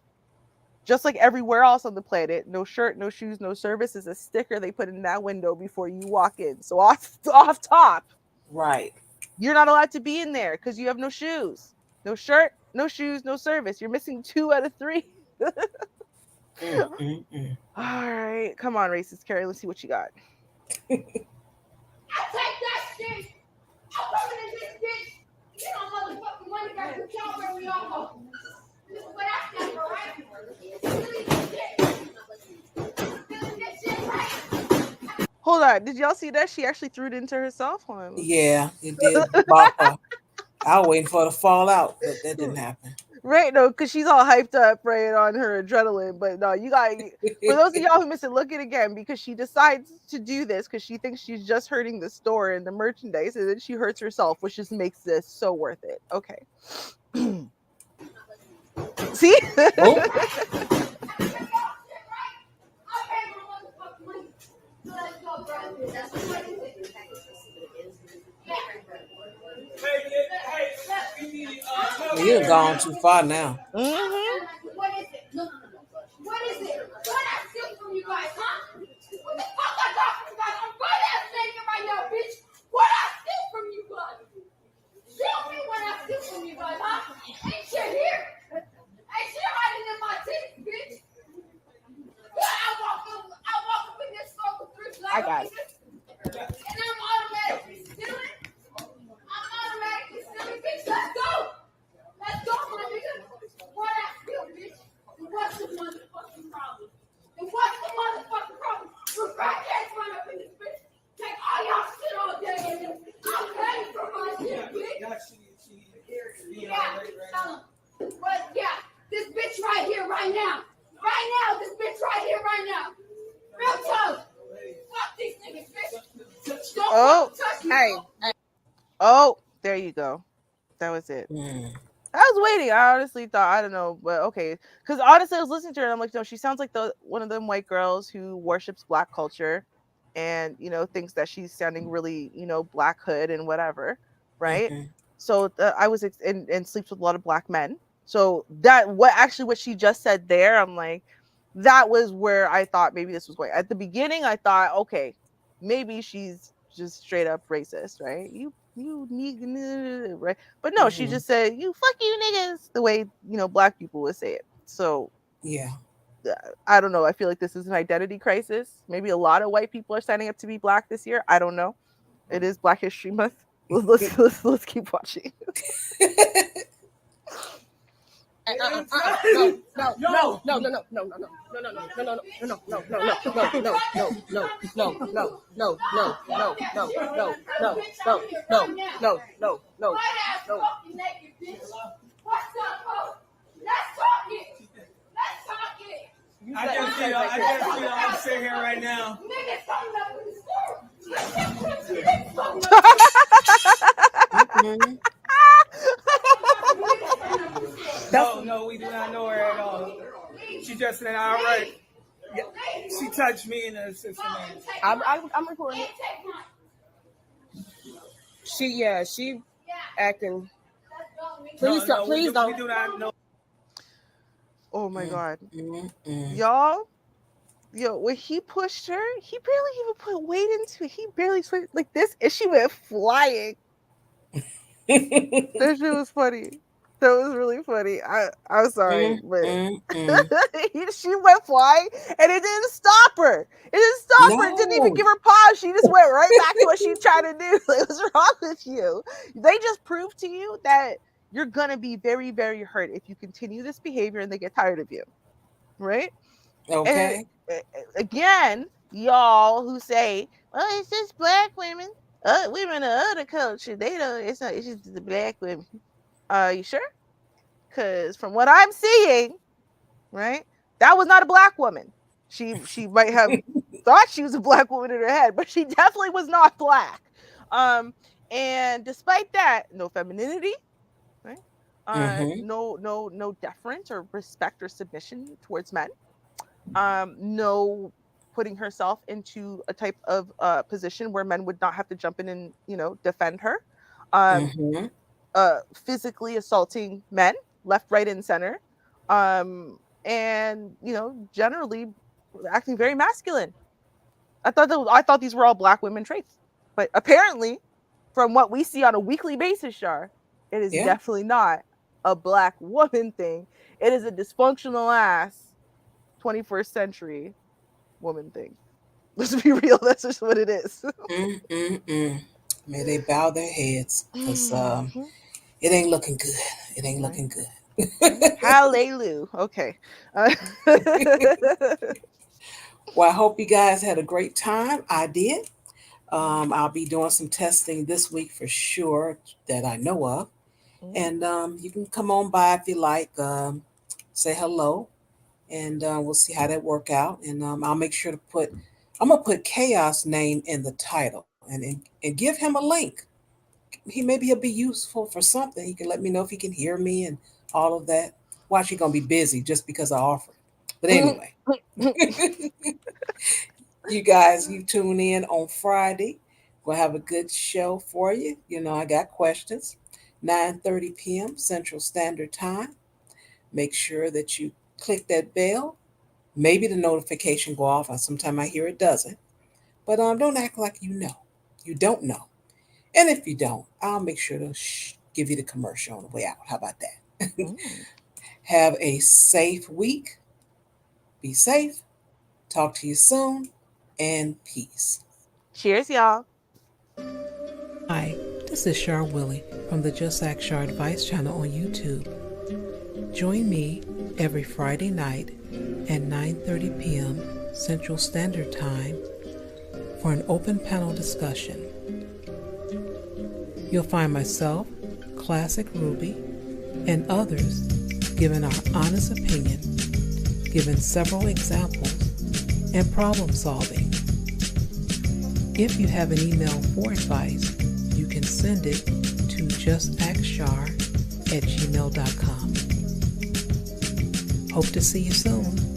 just like everywhere else on the planet, no shirt, no shoes, no service is a sticker they put in that window before you walk in. So off top, Right. you're not allowed to be in there because you have no shoes, no shirt, no shoes, no service. You're missing 2 out of 3. All right, come on, racist Carrie. Let's see what you got. I take that shit. I'm coming in this bitch. You don't motherfucking money back to y'all where we all go. This is what I stand for, right? Stealing this shit. Stealing this shit, right? Hold on. Did y'all see that? She actually threw it into herself. Hold on. Yeah, it did bop her. I was waiting for her to fall out, but that didn't happen. Right, no, because she's all hyped up, right, on her adrenaline. But no, you got, for those of y'all who missed it, look at it again, because she decides to do this because she thinks she's just hurting the store and the merchandise, and then she hurts herself, which just makes this so worth it. Okay. See? You've gone too far now. What is it? What is it? What I steal from you guys, huh? What the fuck I got from you guys? I'm butt ass naked right now, bitch. What I steal from you guys? Show me what I steal from you guys, huh? Ain't shit here. Ain't shit hiding in my titties, bitch. I walk up in this store with 3 black pieces, and I'm automatically stealing. Bitch. Let's go. Let's go, my nigga. What I steal, bitch. And what's the motherfucking problem? When crackheads run up in this bitch, take all y'all shit all day, and I'm ready for my shit, bitch. Yeah, tell them. But yeah, this bitch right here, right now. Right now, this bitch right here, right now. Real talk. Fuck these niggas, bitch. Don't touch me. Oh, there you go. That was it. I was waiting. I honestly thought, I don't know, but okay. Because honestly, I was listening to her and I'm like, no, she sounds like one of them white girls who worships Black culture and, thinks that she's sounding really, Black hood and whatever. Right. So I was, and sleeps with a lot of Black men. So what she just said there, I'm like, that was where I thought maybe this was going. At the beginning, I thought, okay, maybe she's just straight up racist, right? You need, right? But no, she just said, "You fuck you niggas," the way Black people would say it. So yeah, I don't know. I feel like this is an identity crisis. Maybe a lot of white people are signing up to be Black this year. I don't know. It is Black History Month. Let's keep watching. I can see I'm sitting here right now. No, we do not know her at all. She just said, all right. Yeah, she touched me in the system. I'm recording it. She acting. Please don't. We do not know. Oh my God. Y'all, when he pushed her, he barely even put weight into it. He barely like this, and she went flying. That shit was funny. That was really funny. I'm sorry, but she went flying, and it didn't stop her. It didn't stop her. It didn't even give her pause. She just went right back to what she tried to do. Like, what's wrong with you? They just proved to you that you're gonna be very, very hurt if you continue this behavior and they get tired of you, right? Okay. And again, y'all who say, "Well, it's just Black women. Women of other culture. They don't. It's not. It's just the Black women." You sure? Because from what I'm seeing, right, that was not a Black woman. She might have thought she was a Black woman in her head, but she definitely was not Black. And despite that, no femininity, right? No deference or respect or submission towards men. No putting herself into a type of position where men would not have to jump in and, you know, defend her. Mm-hmm. Physically assaulting men left, right, and center. And, you know, generally acting very masculine. I thought these were all Black women traits. But apparently, from what we see on a weekly basis, Char, it is Yeah. definitely not a Black woman thing. It is a dysfunctional ass 21st century woman thing. Let's be real. That's just what it is. May they bow their heads, because it ain't looking good. It ain't looking good. Hallelujah. Okay. Well, I hope you guys had a great time. I did. I'll be doing some testing this week for sure that I know of. And you can come on by if you like, say hello, and we'll see how that work out. And I'll make sure to I'm going to put Chaos' name in the title and give him a link. Maybe he'll be useful for something. He can let me know if he can hear me and all of that. Watch, he's going to be busy just because I offered. But anyway, you guys, you tune in on Friday. We'll have a good show for you. You know, I got questions. 9:30 p.m. Central Standard Time. Make sure that you click that bell. Maybe the notification go off. Sometimes I hear it doesn't. But don't act like you know. You don't know. And if you don't, I'll make sure to give you the commercial on the way out. How about that? Have a safe week. Be safe. Talk to you soon. And peace. Cheers, y'all. Hi, this is Char Willie from the JustAskChar Advice channel on YouTube. Join me every Friday night at 9:30 p.m. Central Standard Time for an open panel discussion. You'll find myself, Classic Ruby, and others giving our honest opinion, giving several examples, and problem solving. If you have an email for advice, you can send it to JustAskChar@gmail.com. Hope to see you soon.